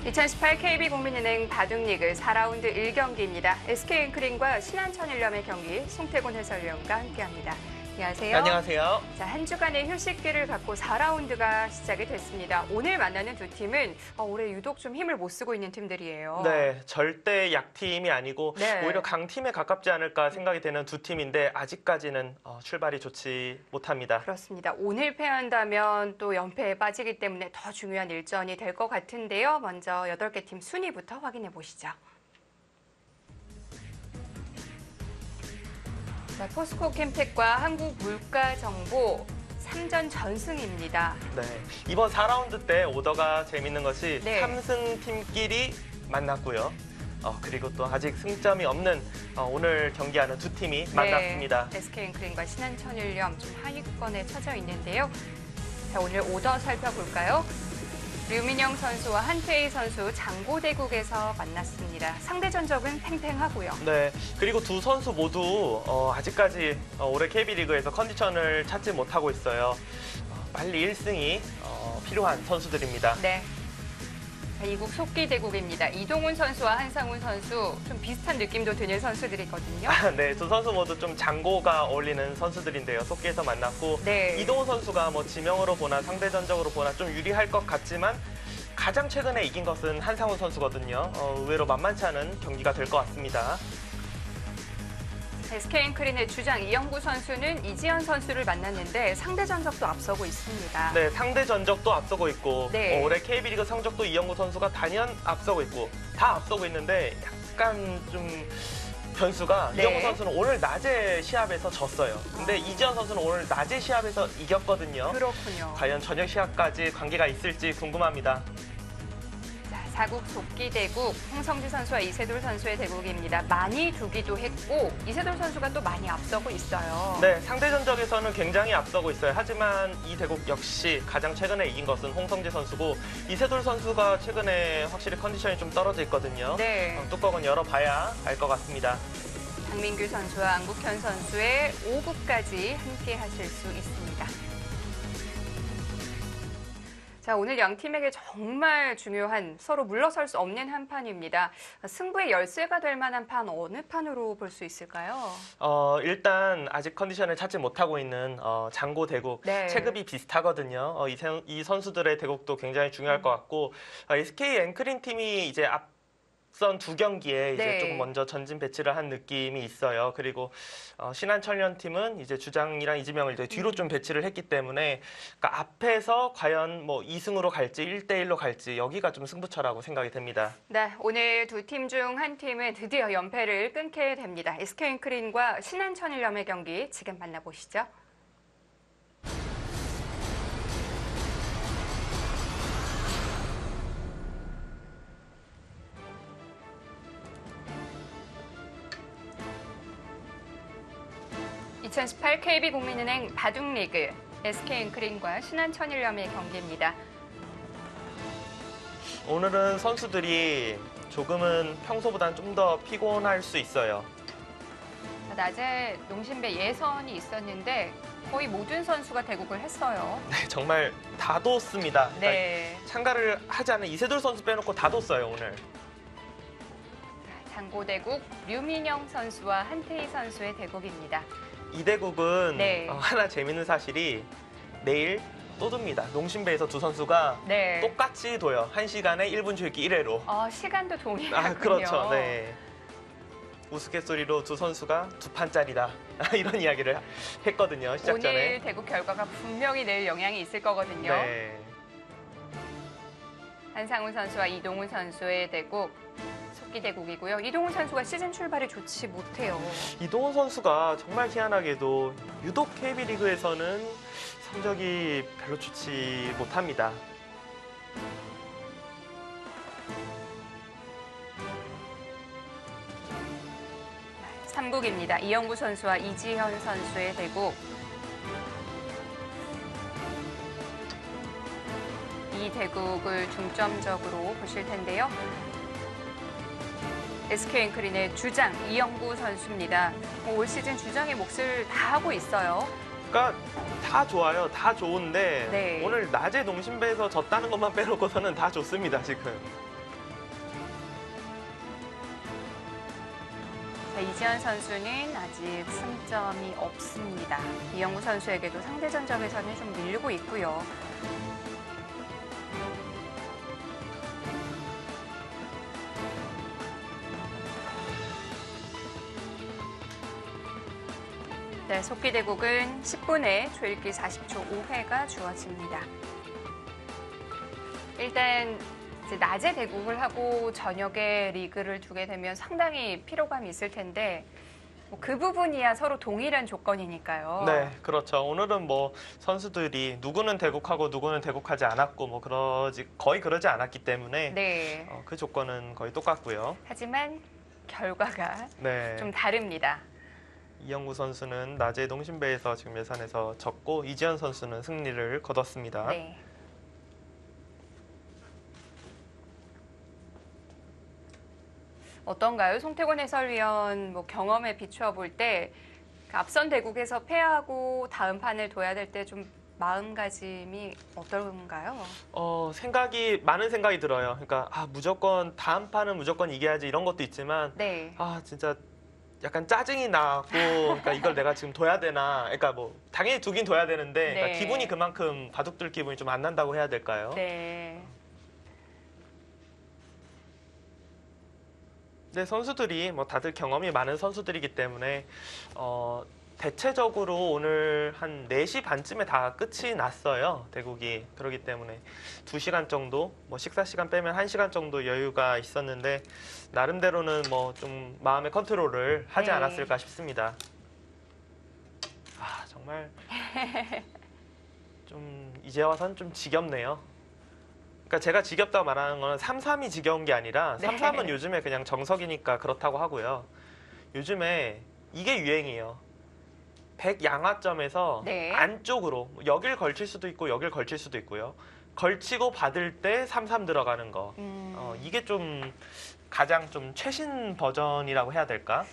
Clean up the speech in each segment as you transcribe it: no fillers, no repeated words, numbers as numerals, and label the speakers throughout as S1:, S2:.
S1: 2018 KB국민은행 바둑리그 4라운드 1경기입니다. SK엔크린과 신한천일염의 경기 송태곤 해설위원과 함께합니다. 안녕하세요.
S2: 안녕하세요.
S1: 자, 한 주간의 휴식기를 갖고 4라운드가 시작이 됐습니다. 오늘 만나는 두 팀은 올해 유독 좀 힘을 못 쓰고 있는 팀들이에요.
S2: 네, 절대 약팀이 아니고
S1: 네.
S2: 오히려 강팀에 가깝지 않을까 생각이 되는 두 팀인데 아직까지는 출발이 좋지 못합니다.
S1: 그렇습니다. 오늘 패한다면 또 연패에 빠지기 때문에 더 중요한 일전이 될 것 같은데요. 먼저 8개 팀 순위부터 확인해 보시죠. 자, 포스코 캠텍과 한국물가정보 3전 전승입니다.
S2: 네, 이번 4라운드 때 오더가 재밌는 것이
S1: 네.
S2: 3승 팀끼리 만났고요. 그리고 또 아직 승점이 없는 오늘 경기하는 두 팀이 만났습니다.
S1: SK엔크린과 신한천일염 좀 하위권에 처져 있는데요. 자, 오늘 오더 살펴볼까요? 류민영 선수와 한태희 선수 장고대국에서 만났습니다. 상대 전적은 팽팽하고요.
S2: 네, 그리고 두 선수 모두 아직까지 올해 KB리그에서 컨디션을 찾지 못하고 있어요. 빨리 1승이 필요한 선수들입니다.
S1: 네. 자, 이국 속기대국입니다. 이동훈 선수와 한상훈 선수 좀 비슷한 느낌도 드는 선수들이거든요.
S2: 네, 두 선수 모두 좀 장고가 어울리는 선수들인데요. 속기에서 만났고
S1: 네.
S2: 이동훈 선수가 뭐 지명으로 보나 상대 전적으로 보나 좀 유리할 것 같지만 가장 최근에 이긴 것은 한상훈 선수거든요. 의외로 만만치 않은 경기가 될 것 같습니다.
S1: SK엔크린의 주장 이영구 선수는 이지현 선수를 만났는데 상대 전적도 앞서고 있습니다.
S2: 네, 상대 전적도 앞서고 있고
S1: 네.
S2: 올해 KB리그 성적도 이영구 선수가 단연 앞서고 있고 다 앞서고 있는데 약간 좀 변수가
S1: 네.
S2: 이영구 선수는 오늘 낮에 시합에서 졌어요. 근데 이지현 선수는 오늘 낮에 시합에서 이겼거든요.
S1: 그렇군요.
S2: 과연 저녁 시합까지 관계가 있을지 궁금합니다.
S1: 자, 사국 속기대국 홍성지 선수와 이세돌 선수의 대국입니다. 많이 두기도 했고 이세돌 선수가 또 많이 앞서고 있어요.
S2: 네, 상대 전적에서는 굉장히 앞서고 있어요. 하지만 이 대국 역시 가장 최근에 이긴 것은 홍성재 선수고 이세돌 선수가 최근에 확실히 컨디션이 좀 떨어져 있거든요.
S1: 네.
S2: 뚜껑은 열어봐야 알 것 같습니다.
S1: 장민규 선수와 안국현 선수의 5국까지 함께 하실 수 있습니다. 자, 오늘 양 팀에게 정말 중요한 서로 물러설 수 없는 한 판입니다. 승부의 열쇠가 될 만한 판 어느 판으로 볼 수 있을까요?
S2: 일단 아직 컨디션을 찾지 못하고 있는 장고 대국
S1: 네.
S2: 체급이 비슷하거든요. 이 선수들의 대국도 굉장히 중요할 것 같고 SK 엔크린 팀이 이제 앞선 두 경기에 이제
S1: 네.
S2: 조금 먼저 전진 배치를 한 느낌이 있어요. 그리고 신한천일염 팀은 이제 주장이랑 이지명을 이제 뒤로 좀 배치를 했기 때문에 그러니까 앞에서 과연 뭐 2승으로 갈지 1대1로 갈지 여기가 좀 승부처라고 생각이 됩니다.
S1: 네, 오늘 두 팀 중 한 팀은 드디어 연패를 끊게 됩니다. SK엔크린과 신한천일염의 경기 지금 만나보시죠. (2018) KB국민은행 바둑리그 SK엔크린과 신한천일염의 경기입니다.
S2: 오늘은 선수들이 조금은 평소보다는 좀 더 피곤할 수 있어요.
S1: 낮에 농심배 예선이 있었는데 거의 모든 선수가 대국을 했어요.
S2: 네, 정말 다 뒀습니다.
S1: 네.
S2: 참가를 하지 않은 이세돌 선수 빼놓고 다 뒀어요, 오늘.
S1: 장고대국 류민영 선수와 한태희 선수의 대국입니다.
S2: 이 대국은
S1: 네.
S2: 하나 재밌는 사실이 내일 또 둡니다. 농심배에서 두 선수가
S1: 네.
S2: 똑같이 둬요. 1시간에 1분 줄기 1회로.
S1: 시간도 동일하군요.
S2: 그렇죠. 네. 우스갯소리로 두 선수가 두 판짜리다. 이런 이야기를 했거든요. 시작 전에.
S1: 오늘 대국 결과가 분명히 내일 영향이 있을 거거든요.
S2: 네.
S1: 한상훈 선수와 이동훈 선수의 대국, 속기대국이고요. 이동훈 선수가 시즌 출발이 좋지 못해요.
S2: 이동훈 선수가 정말 희한하게도 유독 KB리그에서는 성적이 별로 좋지 못합니다.
S1: 삼국입니다. 이영구 선수와 이지현 선수의 대국. 이 대국을 중점적으로 보실 텐데요. SK엔크린의 주장 이영구 선수입니다. 올 시즌 주장의 몫을 다 하고 있어요.
S2: 그러니까 다 좋아요. 다 좋은데
S1: 네.
S2: 오늘 낮에 농심배에서 졌다는 것만 빼놓고서는 다 좋습니다, 지금.
S1: 자, 이지현 선수는 아직 승점이 없습니다. 이영구 선수에게도 상대 전적에서는 좀 밀리고 있고요. 네, 속기대국은 10분에 조일기 40초 5회가 주어집니다. 일단 이제 낮에 대국을 하고 저녁에 리그를 두게 되면 상당히 피로감이 있을 텐데 뭐 그 부분이야 서로 동일한 조건이니까요.
S2: 네, 그렇죠. 오늘은 뭐 선수들이 누구는 대국하고 누구는 대국하지 않았고 뭐 거의 그러지 않았기 때문에
S1: 네.
S2: 그 조건은 거의 똑같고요.
S1: 하지만 결과가
S2: 네.
S1: 좀 다릅니다.
S2: 이영구 선수는 낮에 농심배에서 지금 예선에서 졌고 이지현 선수는 승리를 거뒀습니다.
S1: 네. 어떤가요? 송태곤 해설위원 뭐 경험에 비추어 볼 때 앞선 대국에서 패하고 다음 판을 둬야 될 때 좀 마음가짐이 어떤가요?
S2: 많은 생각이 들어요. 그러니까 무조건 다음 판은 무조건 이겨야지 이런 것도 있지만
S1: 네.
S2: 진짜 약간 짜증이 나고 그러니까 이걸 내가 지금 둬야 되나? 그러니까 뭐 당연히 두긴 둬야 되는데 그러니까
S1: 네.
S2: 기분이 그만큼 바둑들 기분이 좀 안 난다고 해야 될까요?
S1: 네.
S2: 네, 선수들이 뭐 다들 경험이 많은 선수들이기 때문에 대체적으로 오늘 한 4시 반쯤에 다 끝이 났어요. 대국이. 그렇기 때문에 2시간 정도, 뭐 식사 시간 빼면 1시간 정도 여유가 있었는데 나름대로는 뭐 좀 마음의 컨트롤을 하지
S1: 네.
S2: 않았을까 싶습니다. 정말 좀 이제 와서는 좀 지겹네요. 그러니까 제가 지겹다고 말하는 거는 3-3이 지겨운 게 아니라
S1: 네.
S2: 3-3은 요즘에 그냥 정석이니까 그렇다고 하고요. 요즘에 이게 유행이에요. 100양화점에서
S1: 네.
S2: 안쪽으로 여길 걸칠 수도 있고 여길 걸칠 수도 있고요. 걸치고 받을 때 3-3 들어가는 거. 이게 좀 가장 좀 최신 버전이라고 해야 될까?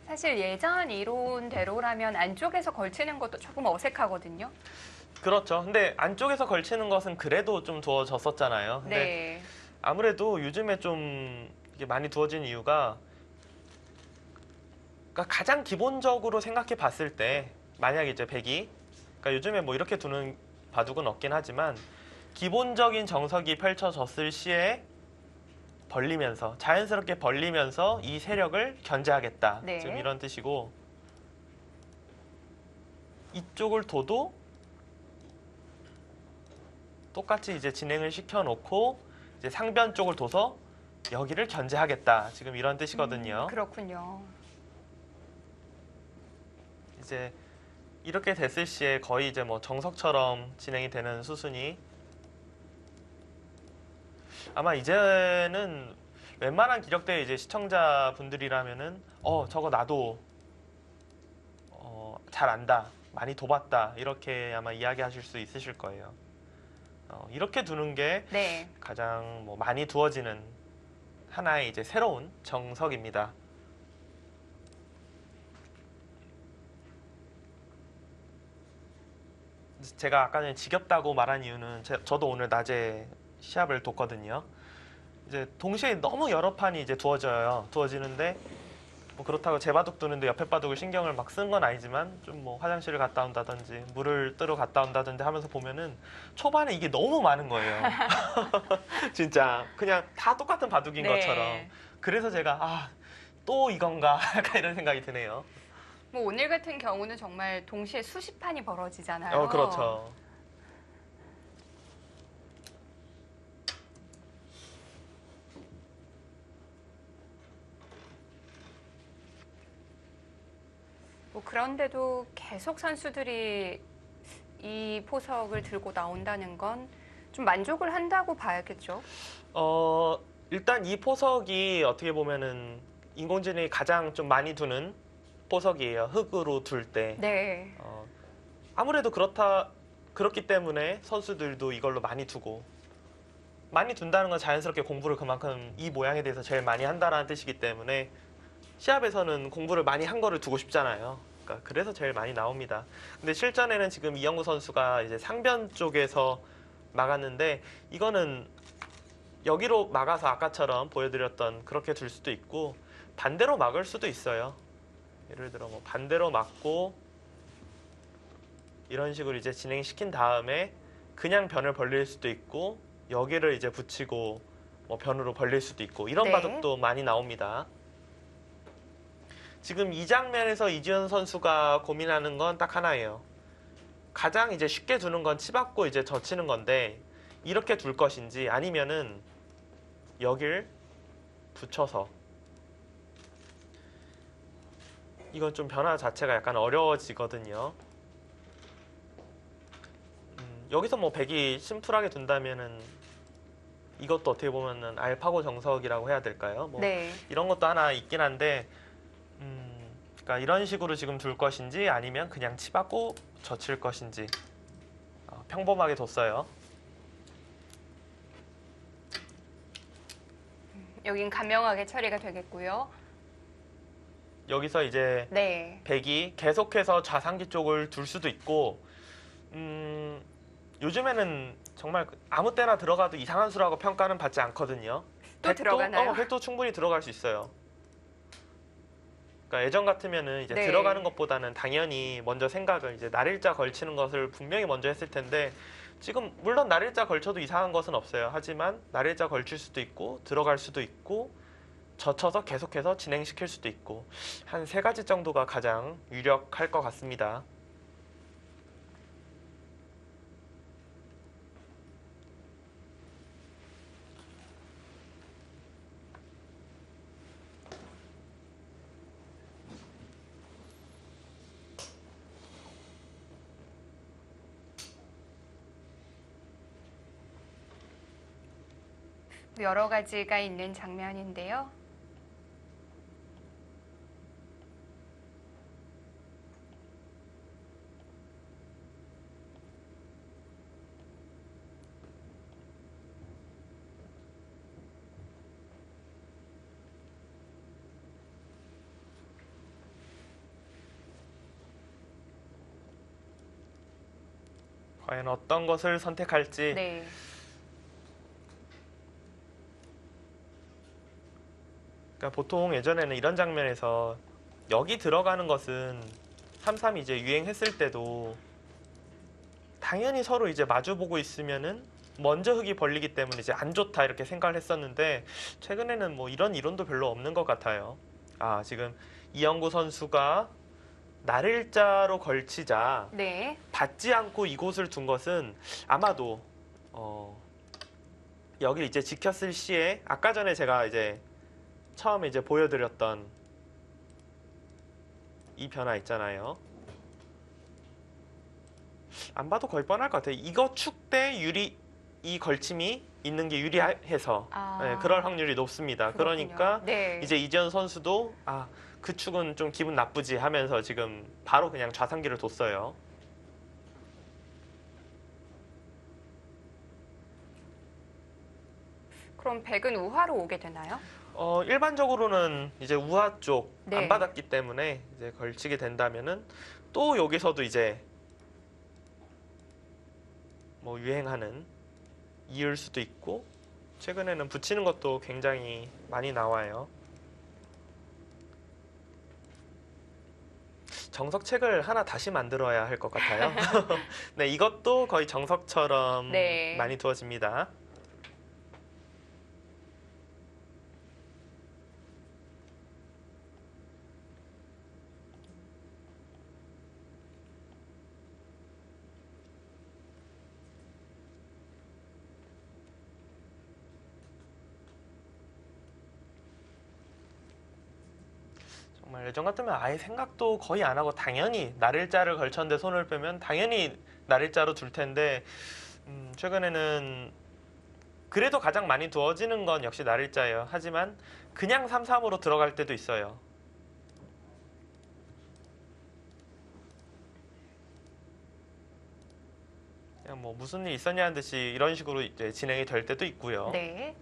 S1: 사실 예전 이론대로라면 안쪽에서 걸치는 것도 조금 어색하거든요.
S2: 그렇죠. 근데 안쪽에서 걸치는 것은 그래도 좀 두어졌었잖아요. 근데
S1: 네.
S2: 아무래도 요즘에 좀 이게 많이 두어진 이유가 그러니까 가장 기본적으로 생각해 봤을 때 만약에 이제 100이 그러니까 요즘에 뭐 이렇게 두는 바둑은 없긴 하지만 기본적인 정석이 펼쳐졌을 시에 벌리면서 자연스럽게 벌리면서 이 세력을 견제하겠다.
S1: 네.
S2: 지금 이런 뜻이고 이쪽을 둬도 똑같이 이제 진행을 시켜놓고 이제 상변 쪽을 둬서 여기를 견제하겠다. 지금 이런 뜻이거든요.
S1: 그렇군요.
S2: 이제 이렇게 됐을 시에 거의 이제 뭐 정석처럼 진행이 되는 수순이 아마 이제는 웬만한 기력대 이제 시청자분들이라면은 저거 나도 잘 안다. 많이 둬봤다. 이렇게 아마 이야기하실 수 있으실 거예요. 이렇게 두는 게
S1: 네.
S2: 가장 뭐 많이 두어지는 하나의 이제 새로운 정석입니다. 제가 아까 전에 지겹다고 말한 이유는 저도 오늘 낮에 시합을 뒀거든요. 이제 동시에 너무 여러 판이 이제 두어지는데 뭐 그렇다고 제 바둑 두는데 옆에 바둑을 신경을 막 쓴 건 아니지만 좀 뭐 화장실을 갔다 온다든지 물을 뜨러 갔다 온다든지 하면서 보면은 초반에 이게 너무 많은 거예요. 진짜 그냥 다 똑같은 바둑인
S1: 네.
S2: 것처럼. 그래서 제가 또 이건가 약간 이런 생각이 드네요.
S1: 뭐 오늘 같은 경우는 정말 동시에 수십 판이 벌어지잖아요.
S2: 그렇죠.
S1: 뭐 그런데도 계속 선수들이 이 포석을 들고 나온다는 건 좀 만족을 한다고 봐야겠죠.
S2: 일단 이 포석이 어떻게 보면은 인공지능이 가장 좀 많이 두는 포석이에요. 흙으로 둘 때.
S1: 네.
S2: 아무래도 그렇기 때문에 선수들도 이걸로 많이 두고 많이 둔다는 건 자연스럽게 공부를 그만큼 이 모양에 대해서 제일 많이 한다라는 뜻이기 때문에 시합에서는 공부를 많이 한 거를 두고 싶잖아요. 그러니까 그래서 제일 많이 나옵니다. 근데 실전에는 지금 이영구 선수가 이제 상변 쪽에서 막았는데 이거는 여기로 막아서 아까처럼 보여드렸던 그렇게 둘 수도 있고 반대로 막을 수도 있어요. 예를 들어 뭐 반대로 막고 이런 식으로 이제 진행시킨 다음에 그냥 변을 벌릴 수도 있고 여기를 이제 붙이고 뭐 변으로 벌릴 수도 있고 이런
S1: 네.
S2: 바둑도 많이 나옵니다. 지금 이 장면에서 이지현 선수가 고민하는 건 딱 하나예요. 가장 이제 쉽게 두는 건 치받고 이제 젖히는 건데 이렇게 둘 것인지 아니면은 여길 붙여서 이건 좀 변화 자체가 약간 어려워지거든요. 여기서 뭐 백이 심플하게 둔다면은 이것도 어떻게 보면은 알파고 정석이라고 해야 될까요? 뭐
S1: 네.
S2: 이런 것도 하나 있긴 한데, 그러니까 이런 식으로 지금 둘 것인지 아니면 그냥 치받고 젖힐 것인지 평범하게 뒀어요.
S1: 여긴 간명하게 처리가 되겠고요.
S2: 여기서 이제
S1: 네.
S2: 백이 계속해서 좌상기 쪽을 둘 수도 있고, 요즘에는 정말 아무 때나 들어가도 이상한 수라고 평가는 받지 않거든요.
S1: 또 들어가나요?
S2: 백도 충분히 들어갈 수 있어요. 그러니까 예전 같으면은 이제
S1: 네.
S2: 들어가는 것보다는 당연히 먼저 생각을 이제 날일자 걸치는 것을 분명히 먼저 했을 텐데 지금 물론 날일자 걸쳐도 이상한 것은 없어요. 하지만 날일자 걸칠 수도 있고 들어갈 수도 있고 젖혀서 계속해서 진행시킬 수도 있고 한 3가지 정도가 가장 유력할 것 같습니다.
S1: 여러 가지가 있는 장면인데요.
S2: 과연 어떤 것을 선택할지
S1: 네.
S2: 그러니까 보통 예전에는 이런 장면에서 여기 들어가는 것은 3-3이 이제 유행했을 때도 당연히 서로 이제 마주보고 있으면은 먼저 흙이 벌리기 때문에 이제 안 좋다 이렇게 생각을 했었는데 최근에는 뭐 이런 이론도 별로 없는 것 같아요. 지금 이영구 선수가 날일자로 걸치자
S1: 네.
S2: 받지 않고 이곳을 둔 것은 아마도 여기를 이제 지켰을 시에 아까 전에 제가 이제 처음에 이제 보여드렸던 이 변화 있잖아요. 안 봐도 거의 뻔할 것 같아요. 이거 축 대 유리 이 걸침이 있는 게 유리해서 네, 그럴 확률이 높습니다.
S1: 그렇군요.
S2: 그러니까
S1: 네.
S2: 이제 이지현 선수도 그 축은 좀 기분 나쁘지 하면서 지금 바로 그냥 좌상기를 뒀어요.
S1: 그럼 백은 우하로 오게 되나요?
S2: 일반적으로는 이제 우하 쪽 안
S1: 네.
S2: 받았기 때문에 이제 걸치게 된다면은 또 여기서도 이제 뭐 유행하는 이을 수도 있고 최근에는 붙이는 것도 굉장히 많이 나와요. 정석책을 하나 다시 만들어야 할 것 같아요. 네, 이것도 거의 정석처럼
S1: 네.
S2: 많이 두어집니다. 정말 예전 같으면 아예 생각도 거의 안 하고 당연히 날일자를 걸쳤는데 손을 빼면 당연히 날일자로 둘 텐데 최근에는 그래도 가장 많이 두어지는 건 역시 날일자예요. 하지만 그냥 3-3으로 들어갈 때도 있어요. 그냥 뭐 무슨 일 있었냐는 듯이 이런 식으로 이제 진행이 될 때도 있고요.
S1: 네.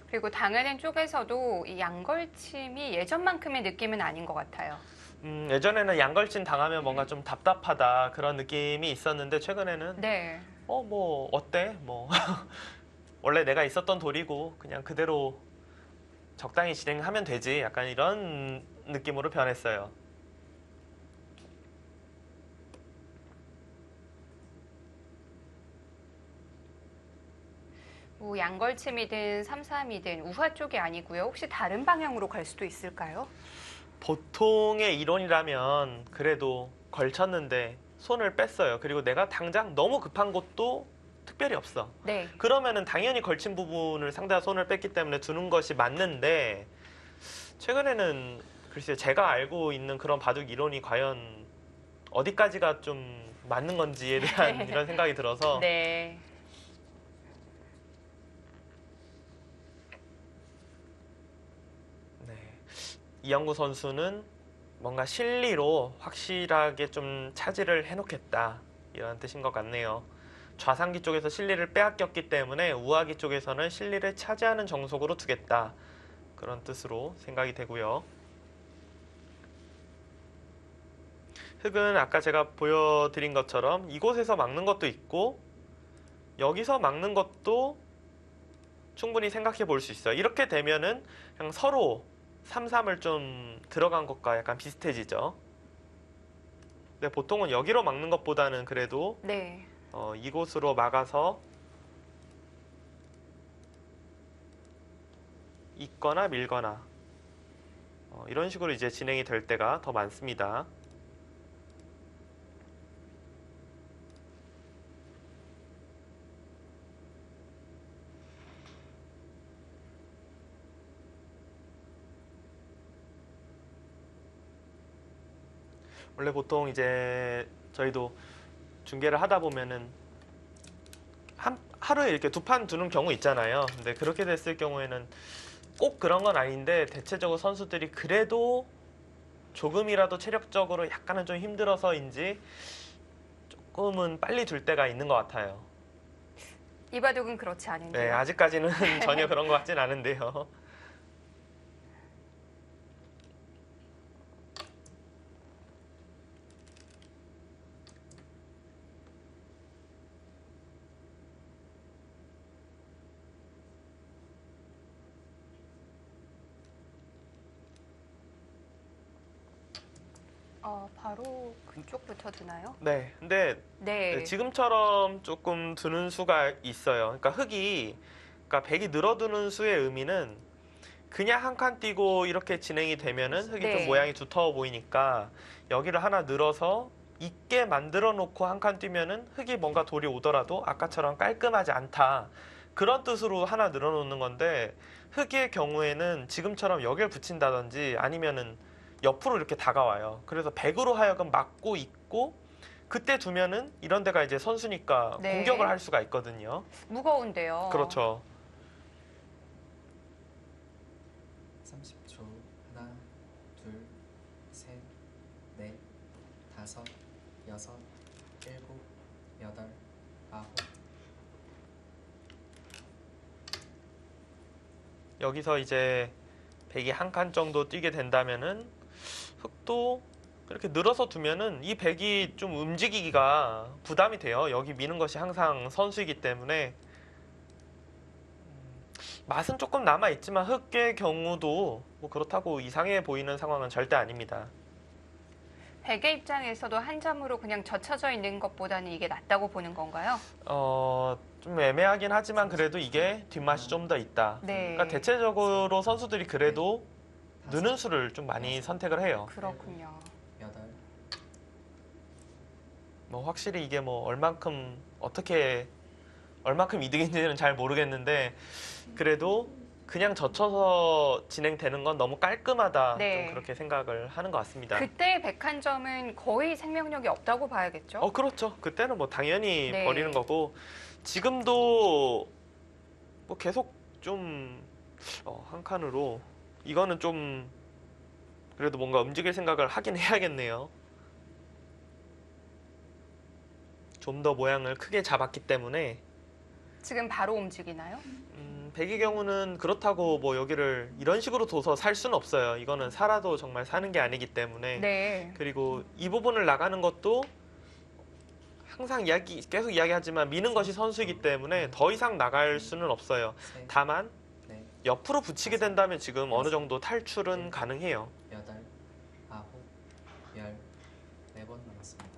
S1: 그리고 당하는 쪽에서도 이 양걸침이 예전만큼의 느낌은 아닌 것 같아요.
S2: 예전에는 양걸침 당하면 뭔가 좀 답답하다 그런 느낌이 있었는데 최근에는
S1: 네.
S2: 뭐 어때? 뭐 원래 내가 있었던 돌이고 그냥 그대로 적당히 진행하면 되지. 약간 이런 느낌으로 변했어요.
S1: 뭐 양걸침이든 삼삼이든 우화 쪽이 아니고요. 혹시 다른 방향으로 갈 수도 있을까요?
S2: 보통의 이론이라면 그래도 걸쳤는데 손을 뺐어요. 그리고 내가 당장 너무 급한 것도 특별히 없어.
S1: 네.
S2: 그러면은 당연히 걸친 부분을 상대가 손을 뺐기 때문에 두는 것이 맞는데, 최근에는 글쎄요, 제가 알고 있는 그런 바둑 이론이 과연 어디까지가 좀 맞는 건지에 대한 이런 생각이 들어서
S1: 네.
S2: 네. 이영구 선수는 뭔가 실리로 확실하게 좀 차지를 해놓겠다, 이런 뜻인 것 같네요. 좌상기 쪽에서 실리를 빼앗겼기 때문에 우하기 쪽에서는 실리를 차지하는 정석으로 두겠다, 그런 뜻으로 생각이 되고요. 흙은 아까 제가 보여드린 것처럼 이곳에서 막는 것도 있고 여기서 막는 것도 충분히 생각해 볼 수 있어요. 이렇게 되면은 그냥 서로 3-3을 좀 들어간 것과 약간 비슷해지죠. 근데 보통은 여기로 막는 것보다는 그래도
S1: 네.
S2: 이곳으로 막아서 잇거나 밀거나 이런 식으로 이제 진행이 될 때가 더 많습니다. 원래 보통 이제 저희도 중계를 하다 보면은 하루에 이렇게 2판 두는 경우 있잖아요. 근데 그렇게 됐을 경우에는 꼭 그런 건 아닌데 대체적으로 선수들이 그래도 조금이라도 체력적으로 약간은 좀 힘들어서인지 조금은 빨리 둘 때가 있는 것 같아요.
S1: 이 바둑은 그렇지
S2: 네,
S1: 않은데요.
S2: 아직까지는 전혀 그런 것 같진 않은데요.
S1: 바로 그쪽부터 두나요?
S2: 네, 근데
S1: 네.
S2: 지금처럼 조금 두는 수가 있어요. 그러니까 그러니까 백이 늘어두는 수의 의미는 그냥 한 칸 띄고 이렇게 진행이 되면은 흙이
S1: 네.
S2: 좀 모양이 두터워 보이니까 여기를 하나 늘어서 있게 만들어 놓고 한 칸 뛰면은 흙이 뭔가 돌이 오더라도 아까처럼 깔끔하지 않다, 그런 뜻으로 하나 늘어 놓는 건데, 흙의 경우에는 지금처럼 여기를 붙인다든지 아니면은 옆으로 이렇게 다가와요. 그래서 백으로 하여금 막고 있고 그때 두면은 이런 데가 이제 선수니까
S1: 네.
S2: 공격을 할 수가 있거든요.
S1: 무거운데요.
S2: 그렇죠.
S3: 30초. 하나, 둘, 셋, 넷, 다섯, 여섯, 일곱, 여덟, 아홉.
S2: 여기서 이제 백이 한 칸 정도 뛰게 된다면은 흙도 이렇게 늘어서 두면은 이 백이 좀 움직이기가 부담이 돼요. 여기 미는 것이 항상 선수이기 때문에 맛은 조금 남아 있지만 흙의 경우도 뭐 그렇다고 이상해 보이는 상황은 절대 아닙니다.
S1: 백의 입장에서도 한 점으로 그냥 젖혀져 있는 것보다는 이게 낫다고 보는 건가요?
S2: 좀 애매하긴 하지만 그래도 이게 뒷맛이 좀 더 있다.
S1: 네.
S2: 그러니까 대체적으로 선수들이 그래도 느는 수를 좀 많이 선택을 해요.
S1: 그렇군요.
S3: 여덟.
S2: 뭐 확실히 이게 뭐 얼만큼 이득인지는 잘 모르겠는데 그래도 그냥 젖혀서 진행되는 건 너무 깔끔하다,
S1: 네.
S2: 좀 그렇게 생각을 하는 것 같습니다.
S1: 그때 백 한 점은 거의 생명력이 없다고 봐야겠죠?
S2: 그렇죠. 그때는 뭐 당연히
S1: 네.
S2: 버리는 거고, 지금도 뭐 계속 좀 한 칸으로 이거는 좀 그래도 뭔가 움직일 생각을 하긴 해야겠네요. 좀 더 모양을 크게 잡았기 때문에.
S1: 지금 바로 움직이나요?
S2: 백의 경우는 그렇다고 뭐 여기를 이런 식으로 둬서 살 수는 없어요. 이거는 살아도 정말 사는 게 아니기 때문에.
S1: 네.
S2: 그리고 이 부분을 나가는 것도 항상 계속 이야기하지만 미는 것이 선수이기 때문에 더 이상 나갈 수는 없어요.
S3: 셋,
S2: 다만
S3: 넷,
S2: 옆으로 붙이게 된다면 지금 어느 정도 탈출은 가능해요.
S3: 여덟, 아홉, 열, 4번 남았습니다.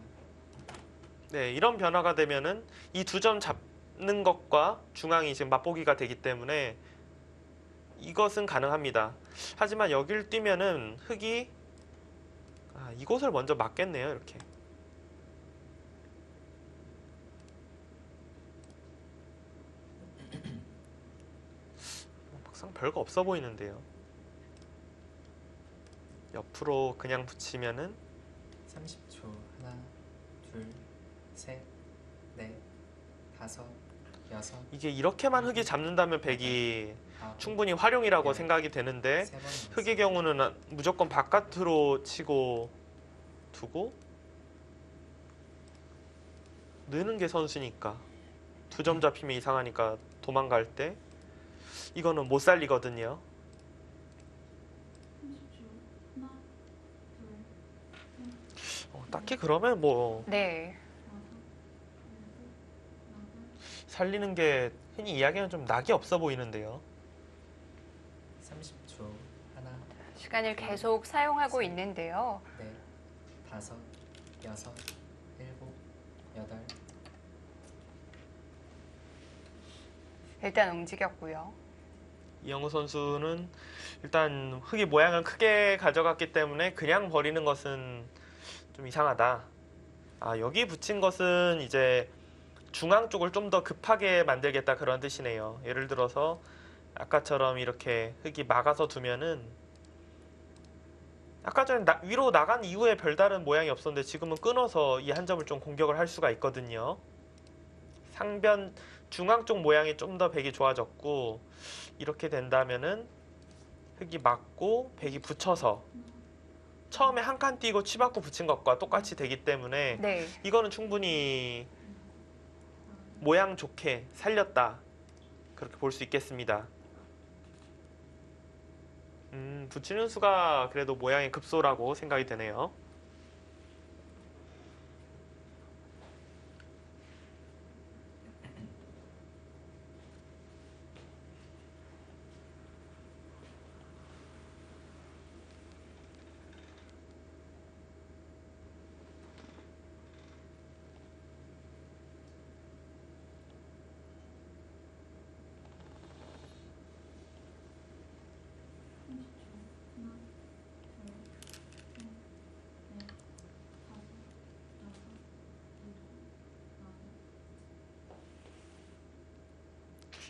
S2: 네, 이런 변화가 되면은 이 두 점 잡는 것과 중앙이 지금 맞보기가 되기 때문에 이것은 가능합니다. 하지만 여길 뛰면은 흑이 이곳을 먼저 막겠네요. 이렇게. 막상 별거 없어 보이는데요. 옆으로 그냥 붙이면은
S3: 30초. 하나, 둘, 셋, 넷, 다섯, 여섯,
S2: 이게 이렇게만 흑이 잡는다면 백이
S3: 아홉,
S2: 충분히 활용이라고
S3: 열,
S2: 생각이 되는데
S3: 3번 남았습니다.
S2: 흑의 경우는 무조건 바깥으로 치고 두고 느는 게 선수니까 2점 잡히면 이상하니까 도망갈 때 이거는 못 살리거든요. 딱히 그러면 뭐
S1: 네.
S2: 살리는 게 흔히 이야기하면 좀 낙이 없어 보이는데요.
S3: 30초. 하나,
S1: 시간을 계속 사용하고 있는데요.
S3: 넷, 다섯, 여섯, 일곱, 여덟,
S1: 일단 움직였고요.
S2: 이영우 선수는 일단 흑이 모양을 크게 가져갔기 때문에 그냥 버리는 것은 좀 이상하다. 여기 붙인 것은 이제 중앙 쪽을 좀 더 급하게 만들겠다 그런 뜻이네요. 예를 들어서 아까처럼 이렇게 흑이 막아서 두면은 아까 전에 위로 나간 이후에 별다른 모양이 없었는데 지금은 끊어서 이 한 점을 좀 공격을 할 수가 있거든요. 상변 중앙 쪽 모양이 좀 더 백이 좋아졌고 이렇게 된다면은 흑이 막고 백이 붙여서 처음에 한 칸 띄고 치받고 붙인 것과 똑같이 되기 때문에
S1: 네.
S2: 이거는 충분히 모양 좋게 살렸다 그렇게 볼 수 있겠습니다. 붙이는 수가 그래도 모양이 급소라고 생각이 되네요.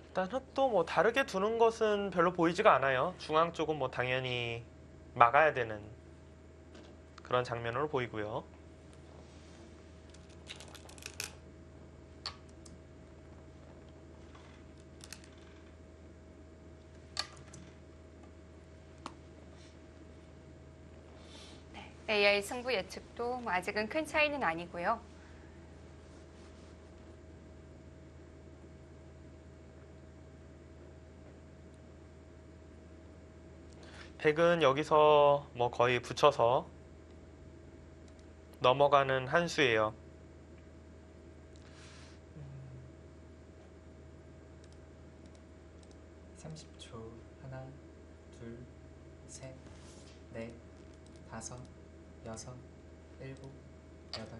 S2: 일단 흑도 뭐 다르게 두는 것은 별로 보이지가 않아요. 중앙 쪽은 뭐 당연히 막아야 되는 그런 장면으로 보이고요.
S1: AI 승부 예측도 뭐 아직은 큰 차이는 아니고요.
S2: 백은 여기서 뭐 거의 붙여서 넘어가는 한 수예요.
S3: 하나, 둘, 셋, 넷, 다섯, 여섯, 일곱, 여덟,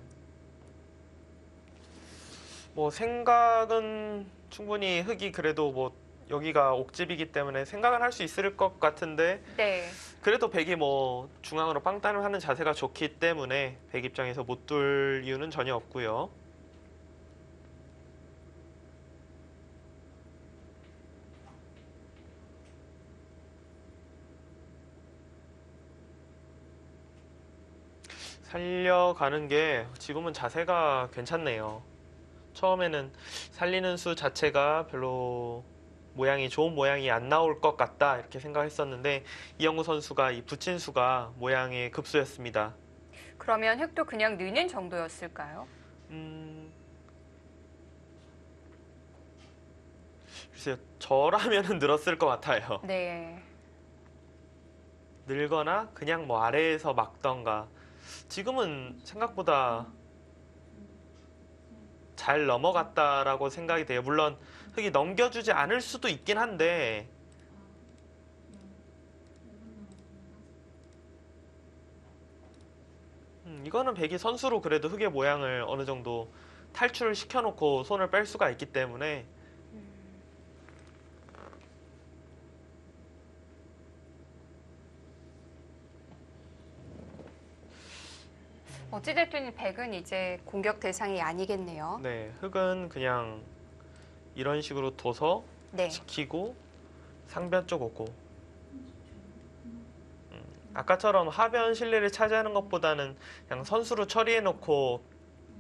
S2: 뭐 생각은 충분히 흑이 그래도 뭐 여기가 옥집이기 때문에 생각은 할 수 있을 것 같은데
S1: 네.
S2: 그래도 백이 뭐 중앙으로 빵따를 하는 자세가 좋기 때문에 백 입장에서 못 둘 이유는 전혀 없고요. 살려가는 게 지금은 자세가 괜찮네요. 처음에는 살리는 수 자체가 별로 모양이 좋은 모양이 안 나올 것 같다 이렇게 생각했었는데 이영우 선수가 이 붙인 수가 모양의 급수였습니다.
S1: 그러면 흑도 그냥 느는 정도였을까요?
S2: 글쎄요, 저라면은 늘었을 것 같아요.
S1: 네.
S2: 늘거나 그냥 뭐 아래에서 막던가. 지금은 생각보다 잘 넘어갔다라고 생각이 돼요. 물론 흑이 넘겨주지 않을 수도 있긴 한데 이거는 백이 선수로 그래도 흙의 모양을 어느 정도 탈출을 시켜놓고 손을 뺄 수가 있기 때문에
S1: 어찌됐든 백은 이제 공격 대상이 아니겠네요.
S2: 네, 흙은 그냥 이런 식으로 둬서
S1: 네.
S2: 지키고 상변 쪽 오고 아까처럼 하변 실리를 차지하는 것보다는 그냥 선수로 처리해놓고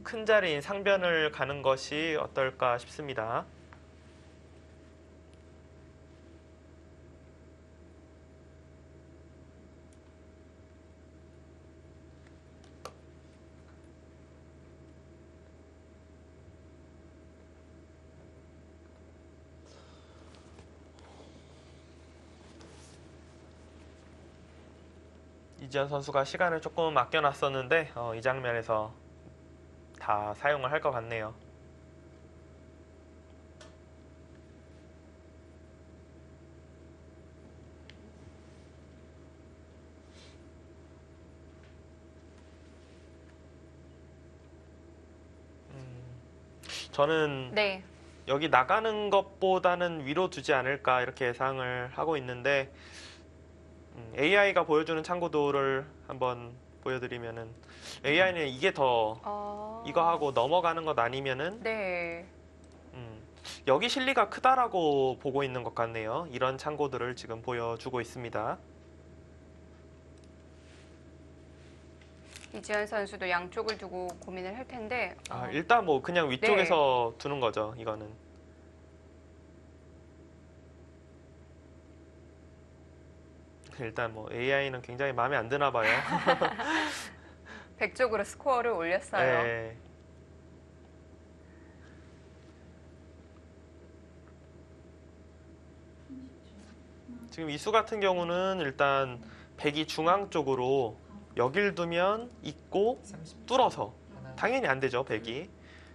S2: 큰 자리인 상변을 가는 것이 어떨까 싶습니다. 이지현 선수가 시간을 조금 아껴놨었는데 이 장면에서 다 사용을 할 것 같네요. 저는
S1: 네.
S2: 여기 나가는 것보다는 위로 두지 않을까 이렇게 예상을 하고 있는데 AI가 보여주는 참고도를 한번 보여드리면은 AI는 이게 더 이거 하고 넘어가는 것 아니면은
S1: 네.
S2: 여기 실리가 크다라고 보고 있는 것 같네요. 이런 참고들을 지금 보여주고 있습니다.
S1: 이지현 선수도 양쪽을 두고 고민을 할 텐데.
S2: 일단 뭐 그냥 위쪽에서 두는 거죠. 이거는. 일단 뭐 AI는 굉장히 마음에 안 드나 봐요.
S1: 백 쪽으로 스코어를 올렸어요.
S2: 네. 지금 이수 같은 경우는 일단 백이 중앙 쪽으로 여길 두면 있고
S3: 30초.
S2: 뚫어서
S3: 하나,
S2: 당연히 안 되죠, 백이.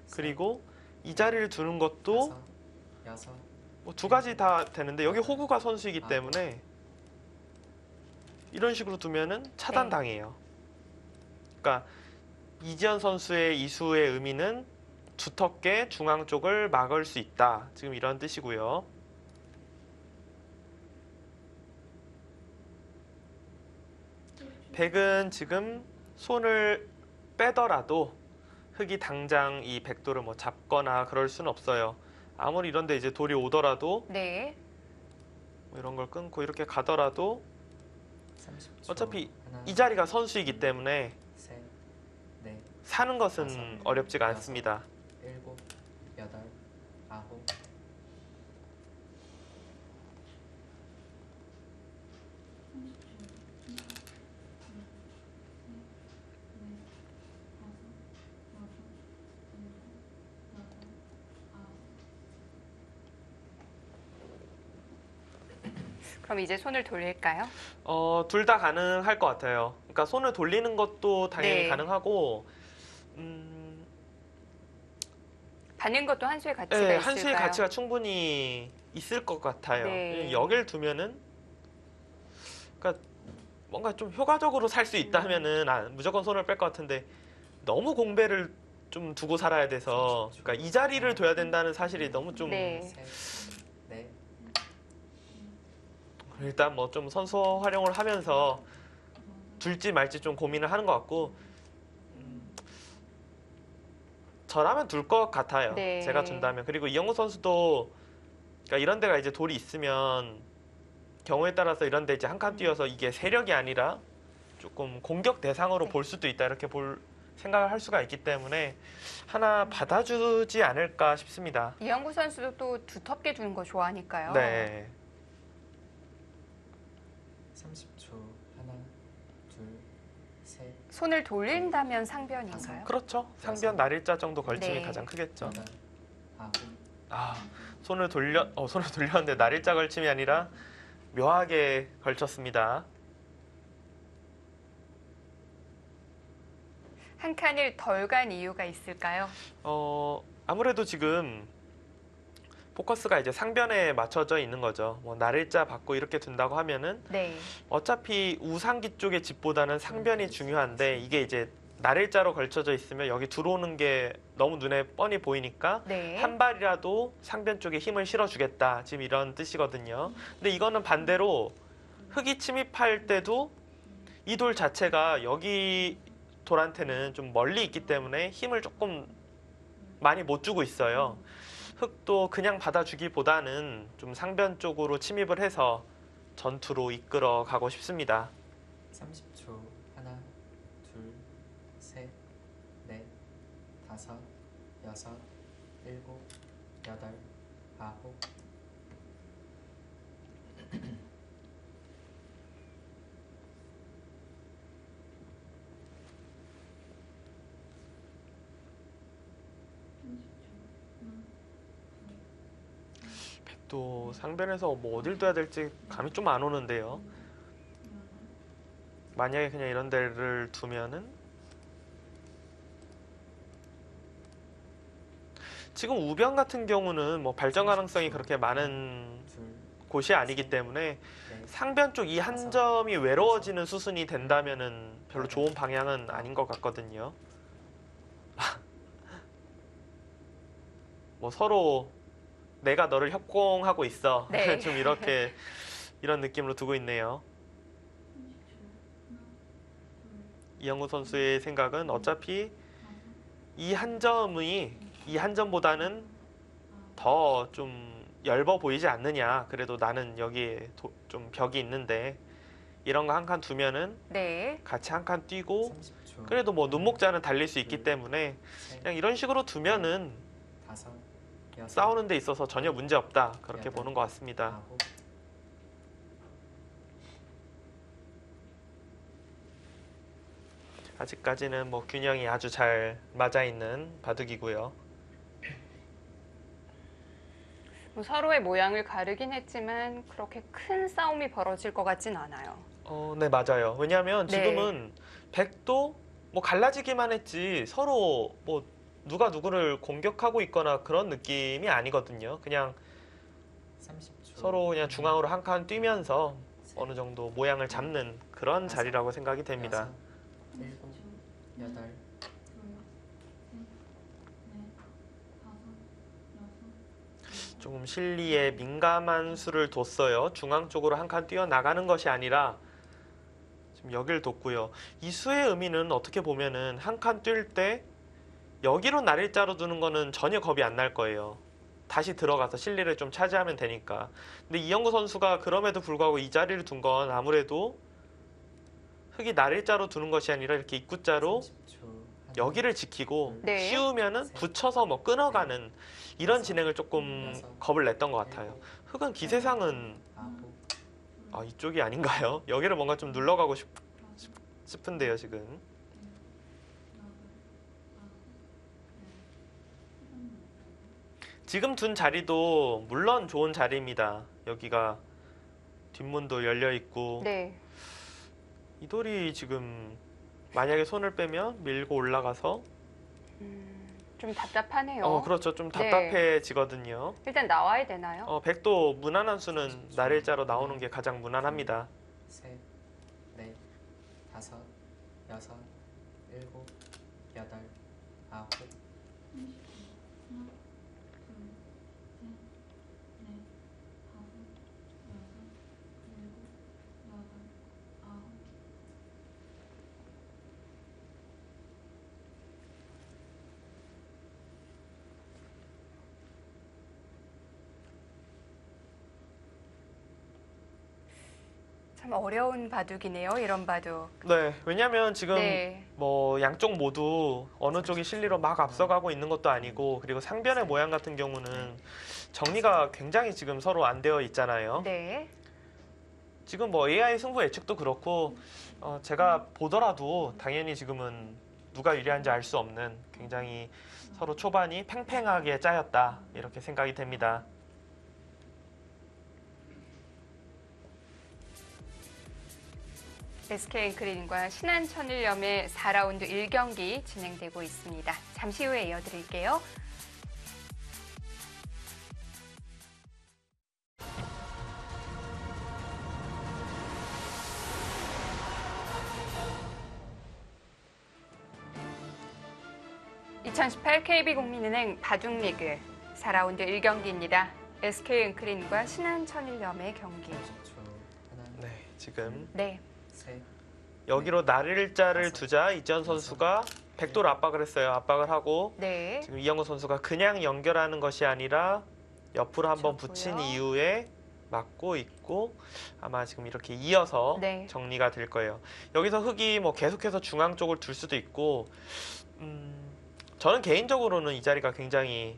S3: 셋,
S2: 그리고 이 자리를 두는 것도
S3: 다섯, 여섯,
S2: 뭐 두 가지 다 되는데 여기 호구가 선수이기 때문에 이런 식으로 두면은 차단당해요. 그러니까 이지현 선수의 이수의 의미는 두텁게 중앙 쪽을 막을 수 있다. 지금 이런 뜻이고요. 백은 지금 손을 빼더라도 흙이 당장 이 백도를 뭐 잡거나 그럴 수는 없어요. 아무리 이런데 이제 돌이 오더라도
S1: 네.
S2: 뭐 이런 걸 끊고 이렇게 가더라도
S3: 30초.
S2: 어차피
S3: 하나,
S2: 이 자리가 선수이기 때문에
S3: 셋, 넷,
S2: 사는 것은
S3: 다섯,
S2: 어렵지가
S3: 여섯.
S2: 않습니다.
S3: 일곱, 여덟, 아홉,
S1: 그럼 이제 손을 돌릴까요?
S2: 둘 다 가능할 것 같아요. 그러니까 손을 돌리는 것도 당연히
S1: 네.
S2: 가능하고,
S1: 받는 것도 한 수의 가치가
S2: 네,
S1: 있을까요?
S2: 한 수의 가치가 충분히 있을 것 같아요.
S1: 네.
S2: 여길 두면은, 그러니까 뭔가 좀 효과적으로 살 수 있다 하면은 무조건 손을 뺄 것 같은데 너무 공배를 좀 두고 살아야 돼서, 그러니까 이 자리를 둬야 된다는 사실이 너무 좀
S1: 네.
S3: 셋, 넷,
S2: 일단 뭐 좀 선수 활용을 하면서 둘지 말지 좀 고민을 하는 것 같고 저라면 둘 것 같아요.
S1: 네.
S2: 제가 둔다면. 그리고 이영구 선수도 그러니까 이런 데가 이제 돌이 있으면 경우에 따라서 이런 데 이제 한 칸 띄어서 이게 세력이 아니라 조금 공격 대상으로
S1: 네.
S2: 볼 수도 있다 이렇게 볼 생각을 할 수가 있기 때문에 하나 받아주지 않을까 싶습니다.
S1: 이영구 선수도 또 두텁게 두는 거 좋아하니까요.
S2: 네.
S3: 30초. 하나, 둘, 셋,
S1: 손을 돌린다면 상변인가요?
S2: 그렇죠. 상변 날일자 정도 걸침이
S1: 네.
S2: 가장 크겠죠.
S3: 여덟, 아홉,
S2: 손을 돌렸는데 날일자 걸침이 아니라 묘하게 걸쳤습니다.
S1: 한 칸을 덜 간 이유가 있을까요?
S2: 아무래도 지금 포커스가 이제 상변에 맞춰져 있는 거죠. 뭐 날일자 받고 이렇게 둔다고 하면은
S1: 네.
S2: 어차피 우상기 쪽의 집보다는 상변이 중요한데 이게 이제 날일자로 걸쳐져 있으면 여기 들어오는 게 너무 눈에 뻔히 보이니까
S1: 네.
S2: 한 발이라도 상변 쪽에 힘을 실어주겠다. 지금 이런 뜻이거든요. 근데 이거는 반대로 흙이 침입할 때도 이 돌 자체가 여기 돌한테는 좀 멀리 있기 때문에 힘을 조금 많이 못 주고 있어요. 흙도 그냥 받아주기보다는 좀 상변 쪽으로 침입을 해서 전투로 이끌어 가고 싶습니다.
S3: 30초. 하나, 둘, 셋, 넷, 다섯, 여섯, 일곱, 여덟, 아홉.
S2: 또 상변에서 뭐 어딜 둬야 될지 감이 좀 안 오는데요. 만약에 그냥 이런 데를 두면은 지금 우변 같은 경우는 뭐 발전 가능성이 그렇게 많은
S3: 둘,
S2: 곳이 아니기 때문에
S3: 넷,
S2: 상변 쪽 이 한 점이 외로워지는 수순이 된다면은 별로 좋은 방향은 아닌 것 같거든요. 뭐 서로 내가 너를 협공하고 있어.
S1: 네.
S2: 좀 이렇게 이런 느낌으로 두고 있네요. 이영우 선수의 생각은 어차피 이 한 점보다는 더 좀 얇아 보이지 않느냐. 그래도 나는 여기에 좀 벽이 있는데 이런 거 한 칸 두면은
S1: 네.
S2: 같이 한 칸 뛰고
S3: 30초.
S2: 그래도 뭐 눈목자는 달릴 수 있기 때문에
S3: 셋,
S2: 그냥 이런 식으로 두면은
S3: 다섯, 여섯,
S2: 싸우는 데 있어서 전혀 문제 없다. 그렇게
S3: 여덟,
S2: 보는 것 같습니다.
S3: 아홉.
S2: 아직까지는 뭐 균형이 아주 잘 맞아 있는 바둑이고요.
S1: 뭐 서로의 모양을 가르긴 했지만 그렇게 큰 싸움이 벌어질 것 같진 않아요.
S2: 네, 맞아요. 왜냐하면
S1: 네.
S2: 지금은 백도 뭐 갈라지기만 했지 서로 뭐 누가 누구를 공격하고 있거나 그런 느낌이 아니거든요. 그냥
S3: 30초.
S2: 서로 그냥 중앙으로 한 칸 뛰면서
S3: 셋,
S2: 어느 정도 모양을 잡는 그런 자리라고 생각이 됩니다.
S3: 여섯, 일곱, 여덟,
S2: 조금 실리에 민감한 수를 뒀어요. 중앙 쪽으로 한 칸 뛰어나가는 것이 아니라 지금 여기를 뒀고요. 이 수의 의미는 어떻게 보면은 한 칸 뛸 때 여기로 날일자로 두는 거는 전혀 겁이 안 날 거예요. 다시 들어가서 실리를 좀 차지하면 되니까. 근데 이영구 선수가 그럼에도 불구하고 이 자리를 둔 건 아무래도 흙이 날일자로 두는 것이 아니라 이렇게 입구자로
S3: 30초. 하나,
S2: 여기를 지키고
S1: 네.
S2: 씌우면은 붙여서 뭐 끊어가는 이런 진행을 조금 겁을 냈던 것 같아요. 흙은 기세상은
S3: 아홉.
S2: 이쪽이 아닌가요? 여기를 뭔가 좀 눌러가고 싶은데요, 지금. 지금 둔 자리도 물론 좋은 자리입니다. 여기가 뒷문도 열려 있고
S1: 네.
S2: 이 돌이 지금 만약에 손을 빼면 밀고 올라가서
S1: 좀 답답하네요.
S2: 그렇죠. 좀
S1: 네.
S2: 답답해지거든요.
S1: 일단 나와야 되나요?
S2: 백도 무난한 수는 날일자로 나오는 게 가장 무난합니다.
S3: 셋, 넷, 다섯, 여섯, 일곱, 여덟, 아홉.
S1: 참 어려운 바둑이네요. 이런 바둑.
S2: 네, 왜냐면 지금
S1: 네.
S2: 뭐 양쪽 모두 어느 쪽이 실리로 막 앞서가고 있는 것도 아니고 그리고 상변의 모양 같은 경우는 정리가 굉장히 지금 서로 안 되어 있잖아요.
S1: 네.
S2: 지금 뭐 AI 승부 예측도 그렇고 제가 보더라도 당연히 지금은 누가 유리한지 알 수 없는 굉장히 서로 초반이 팽팽하게 짜였다 이렇게 생각이 됩니다.
S1: SK 앵크린과 신한천일염의 4라운드 1경기 진행되고 있습니다. 잠시 후에 이어드릴게요. 2018 KB국민은행 바둑리그 4라운드 1경기입니다. SK은크린과 신한천일염의 경기.
S3: 30초. 하나,
S2: 네, 지금
S1: 네,
S3: 셋,
S2: 여기로 날일자를 두자 이지현 선수가 백도로 압박을 했어요. 압박을 하고
S1: 네.
S2: 지금 이영구 선수가 그냥 연결하는 것이 아니라 옆으로 한번
S1: 좋고요.
S2: 붙인 이후에 막고 있고 아마 지금 이렇게 이어서
S1: 네.
S2: 정리가 될 거예요. 여기서 흑이 뭐 계속해서 중앙 쪽을 둘 수도 있고 저는 개인적으로는 이 자리가 굉장히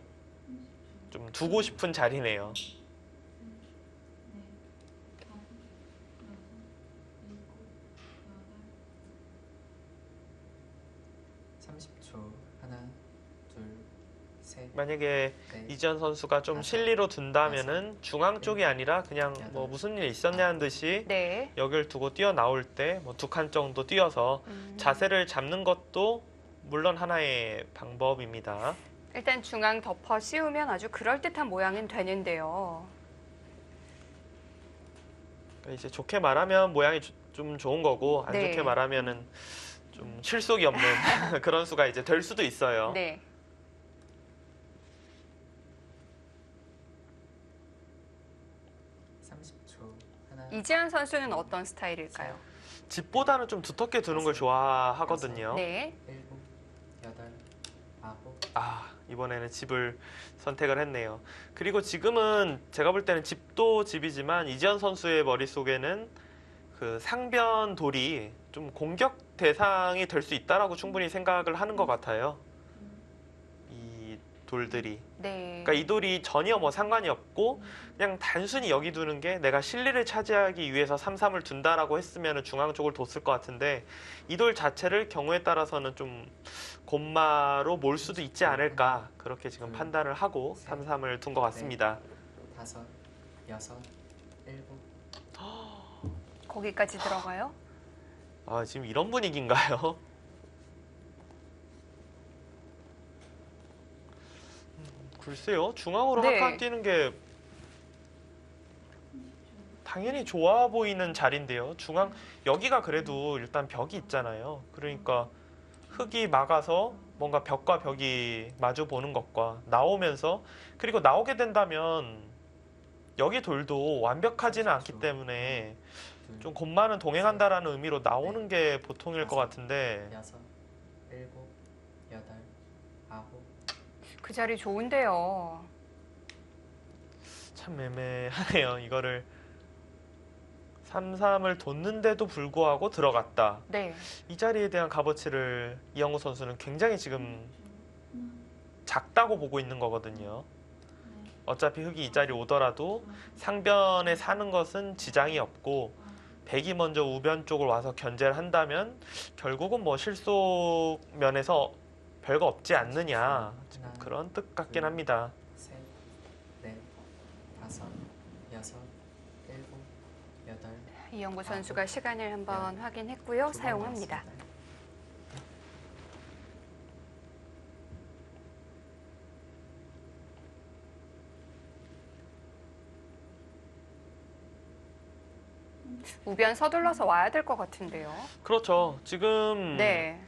S2: 좀 두고 싶은 자리네요.
S3: 30초. 하나, 둘, 셋,
S2: 만약에
S3: 넷,
S2: 이지현 선수가 좀 실리로 둔다면은 중앙 쪽이 아니라 그냥 뭐 무슨 일 있었냐는 듯이
S1: 네.
S2: 여길 두고 뛰어나올 때 뭐 두 칸 정도 뛰어서 자세를 잡는 것도 물론 하나의 방법입니다.
S1: 일단 중앙 덮어 씌우면 아주 그럴듯한 모양은 되는데요.
S2: 그러니까 이제 좋게 말하면 모양이 좀 좋은 거고 안
S1: 네.
S2: 좋게 말하면은 좀 실속이 없는 그런 수가 이제 될 수도 있어요.
S1: 네.
S3: 하나,
S1: 이지현 선수는 어떤 스타일일까요?
S2: 집보다는 좀 두텁게 두는 걸 좋아하거든요.
S1: 네.
S3: 7, 8, 9,
S2: 아, 이번에는 집을 선택을 했네요. 그리고 지금은 제가 볼 때는 집도 집이지만 이지현 선수의 머릿속에는 그 상변 돌이 좀 공격 대상이 될 수 있다라고 충분히 생각을 하는 것 같아요. 이 돌들이.
S1: 네.
S2: 그러니까 이 돌이 전혀 뭐 상관이 없고 그냥 단순히 여기 두는 게 내가 실리를 차지하기 위해서 3-3을 둔다라고 했으면 중앙 쪽을 뒀을 것 같은데 이 돌 자체를 경우에 따라서는 좀 곰마로 몰 수도 있지 않을까 그렇게 지금 판단을 하고 3-3을 둔 것 같습니다.
S3: 5, 6, 7,
S1: 거기까지 들어가요?
S2: 아, 지금 이런 분위기인가요? 글쎄요. 중앙으로
S1: 네.
S2: 한 칸 뛰는 게 당연히 좋아 보이는 자리인데요. 중앙 여기가 그래도 일단 벽이 있잖아요. 그러니까 흙이 막아서 뭔가 벽과 벽이 마주 보는 것과 나오면서 그리고 나오게 된다면 여기 돌도 완벽하지는 않기 때문에 좀 곰마는 동행한다라는 의미로 나오는 게 보통일 것 같은데
S3: 6, 7, 8, 9,
S1: 그 자리 좋은데요.
S2: 참 애매하네요. 이거를 3-3을 뒀는데도 불구하고 들어갔다.
S1: 네.
S2: 이 자리에 대한 값어치를 이영우 선수는 굉장히 지금 작다고 보고 있는 거거든요. 어차피 흑이 이 자리 오더라도 상변에 사는 것은 지장이 없고 백이 먼저 우변 쪽을 와서 견제를 한다면 결국은 뭐 실속 면에서 별거 없지 않느냐 지금 그런 뜻 같긴 합니다.
S3: 셋, 넷, 5, 6, 7, 8,
S1: 이영구 선수가 시간을 한번 확인했고요. 사용합니다. 우변 서둘러서 와야 될 것 같은데요.
S2: 그렇죠. 지금
S1: 네.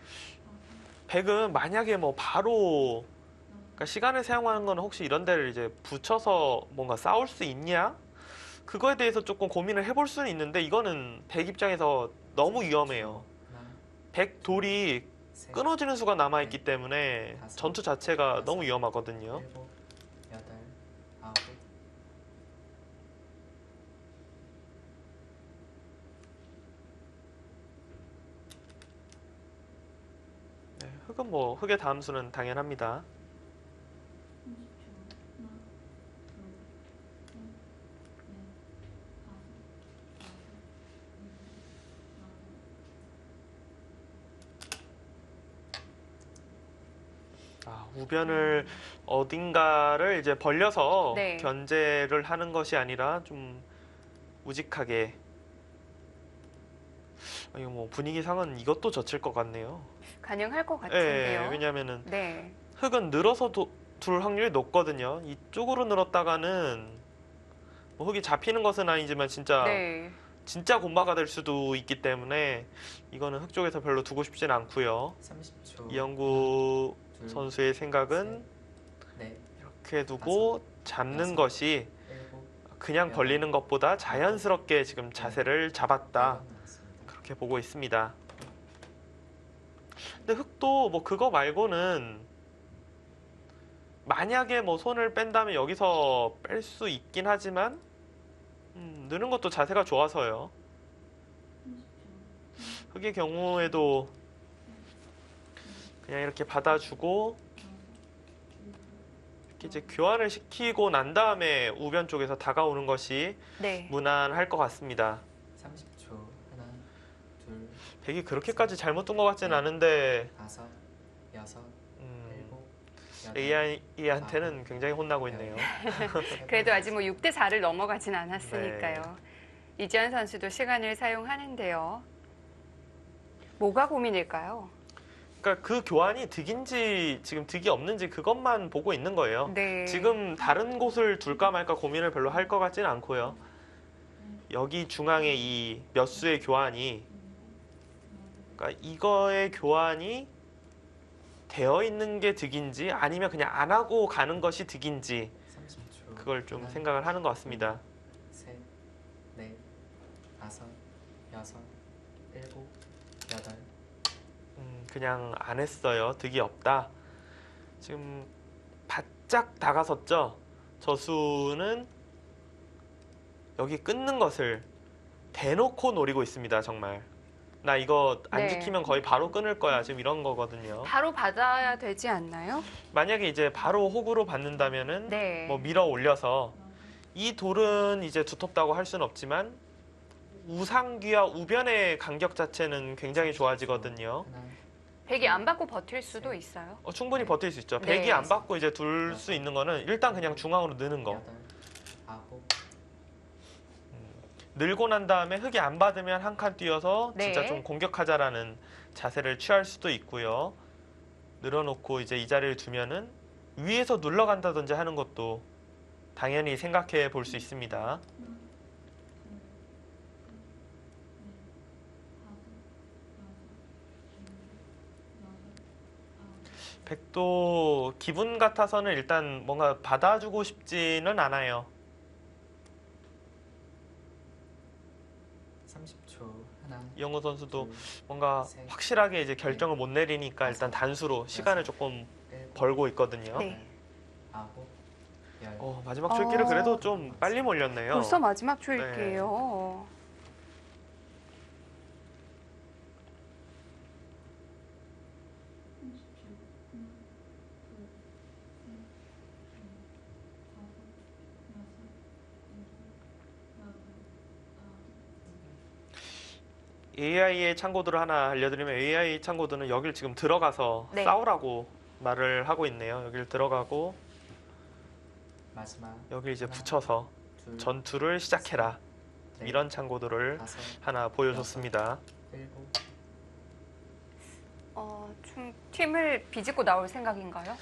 S2: 백은 만약에 뭐 바로 그러니까 시간을 사용하는 건 혹시 이런 데를 이제 붙여서 뭔가 싸울 수 있냐? 그거에 대해서 조금 고민을 해볼 수는 있는데 이거는 백 입장에서 너무 위험해요. 백 돌이 끊어지는 수가 남아있기 때문에 전투 자체가 너무 위험하거든요.
S3: 7, 8, 9,
S2: 네, 흑은 뭐 흑의 다음 수는 당연합니다. 우변을 어딘가를 이제 벌려서
S1: 네.
S2: 견제를 하는 것이 아니라 좀 우직하게. 이거 뭐 분위기상은 이것도 젖힐 것 같네요.
S1: 가능할 것
S2: 예,
S1: 같은데요.
S2: 왜냐면은
S1: 네.
S2: 흙은 늘어서 둘 확률이 높거든요. 이쪽으로 늘었다가는 뭐 흙이 잡히는 것은 아니지만
S1: 네.
S2: 진짜 곰마가 될 수도 있기 때문에 이거는 흙 쪽에서 별로 두고 싶진 않고요.
S3: 30초.
S2: 이영구
S3: 둘,
S2: 선수의 생각은
S3: 넷,
S2: 이렇게 두고 잡는
S3: 여섯,
S2: 것이
S3: 일곱,
S2: 그냥 벌리는 것보다 자연스럽게 지금 자세를 잡았다.
S3: 네 번 나왔습니다.
S2: 그렇게 보고 있습니다. 근데 흑도 뭐 그거 말고는 만약에 뭐 손을 뺀다면 여기서 뺄 수 있긴 하지만 느는 것도 자세가 좋아서요. 흑의 경우에도 그냥 이렇게 받아주고 이렇게 이제 교환을 시키고 난 다음에 우변 쪽에서 다가오는 것이
S1: 네.
S2: 무난할 것 같습니다.
S3: 30초. 하나, 둘,
S2: 백이 그렇게까지 잘못 둔 것 같지는 않은데
S3: 다섯, 여섯, 일곱, 여덟,
S2: AI한테는 굉장히 혼나고 있네요.
S1: 그래도 아직 뭐 6대 4를 넘어가진 않았으니까요. 이지현 선수도 시간을 사용하는데요. 뭐가 고민일까요?
S2: 그러니까 그 교환이 득인지 지금 득이 없는지 그것만 보고 있는 거예요.
S1: 네.
S2: 지금 다른 곳을 둘까 말까 고민을 별로 할 것 같지는 않고요. 여기 중앙에 이 몇 수의 교환이 그러니까 이거의 교환이 되어 있는 게 득인지 아니면 그냥 안 하고 가는 것이 득인지
S3: 30초.
S2: 그걸 좀
S3: 하나,
S2: 생각을 하는 것 같습니다.
S3: 셋, 넷, 다섯, 여섯, 일곱, 여덟,
S2: 그냥 안 했어요. 득이 없다. 지금 바짝 다가섰죠. 저수는 여기 끊는 것을 대놓고 노리고 있습니다. 정말. 나 이거 안
S1: 네.
S2: 지키면 거의 바로 끊을 거야. 지금 이런 거거든요.
S1: 바로 받아야 되지 않나요?
S2: 만약에 이제 바로 호구로 받는다면은
S1: 네.
S2: 뭐 밀어 올려서 이 돌은 이제 두텁다고 할 수는 없지만 우상귀와 우변의 간격 자체는 굉장히 좋아지거든요.
S3: 하나,
S1: 백이 안 받고 버틸 수도 있어요.
S2: 충분히 버틸 수 있죠.
S1: 네.
S2: 백이 안 받고 이제 둘 수 있는 거는 일단 그냥 중앙으로 느는 거.
S3: 여덟, 아홉,
S2: 늘고 난 다음에 흑이 안 받으면 한 칸 뛰어서
S1: 네.
S2: 진짜 좀 공격하자라는 자세를 취할 수도 있고요. 늘어놓고 이제 이 자리를 두면은 위에서 눌러간다든지 하는 것도 당연히 생각해 볼 수 있습니다. 백도 기분 같아서는 일단 뭔가 받아주고 싶지는 않아요.
S3: 30초. 하나,
S2: 이영호 선수도
S3: 둘,
S2: 뭔가
S3: 셋,
S2: 확실하게 이제 결정을 못 내리니까 일단 단수로 시간을 조금
S3: 일곱,
S2: 벌고 있거든요.
S1: 네.
S3: 아홉, 열.
S2: 마지막 줄기를 그래도 좀 빨리 몰렸네요.
S1: 벌써 마지막 줄게요.
S2: AI의 참고들을 하나 알려드리면 AI 참고들은 여길 지금 들어가서
S1: 네.
S2: 싸우라고 말을 하고 있네요. 여길 들어가고
S3: 마지막.
S2: 여길 이제
S3: 하나,
S2: 둘, 전투를 시작해라.
S3: 넷,
S2: 이런 참고들을
S3: 다섯,
S2: 하나 보여줬습니다.
S3: 일곱,
S1: 좀 팀을 비집고 나올 생각인가요?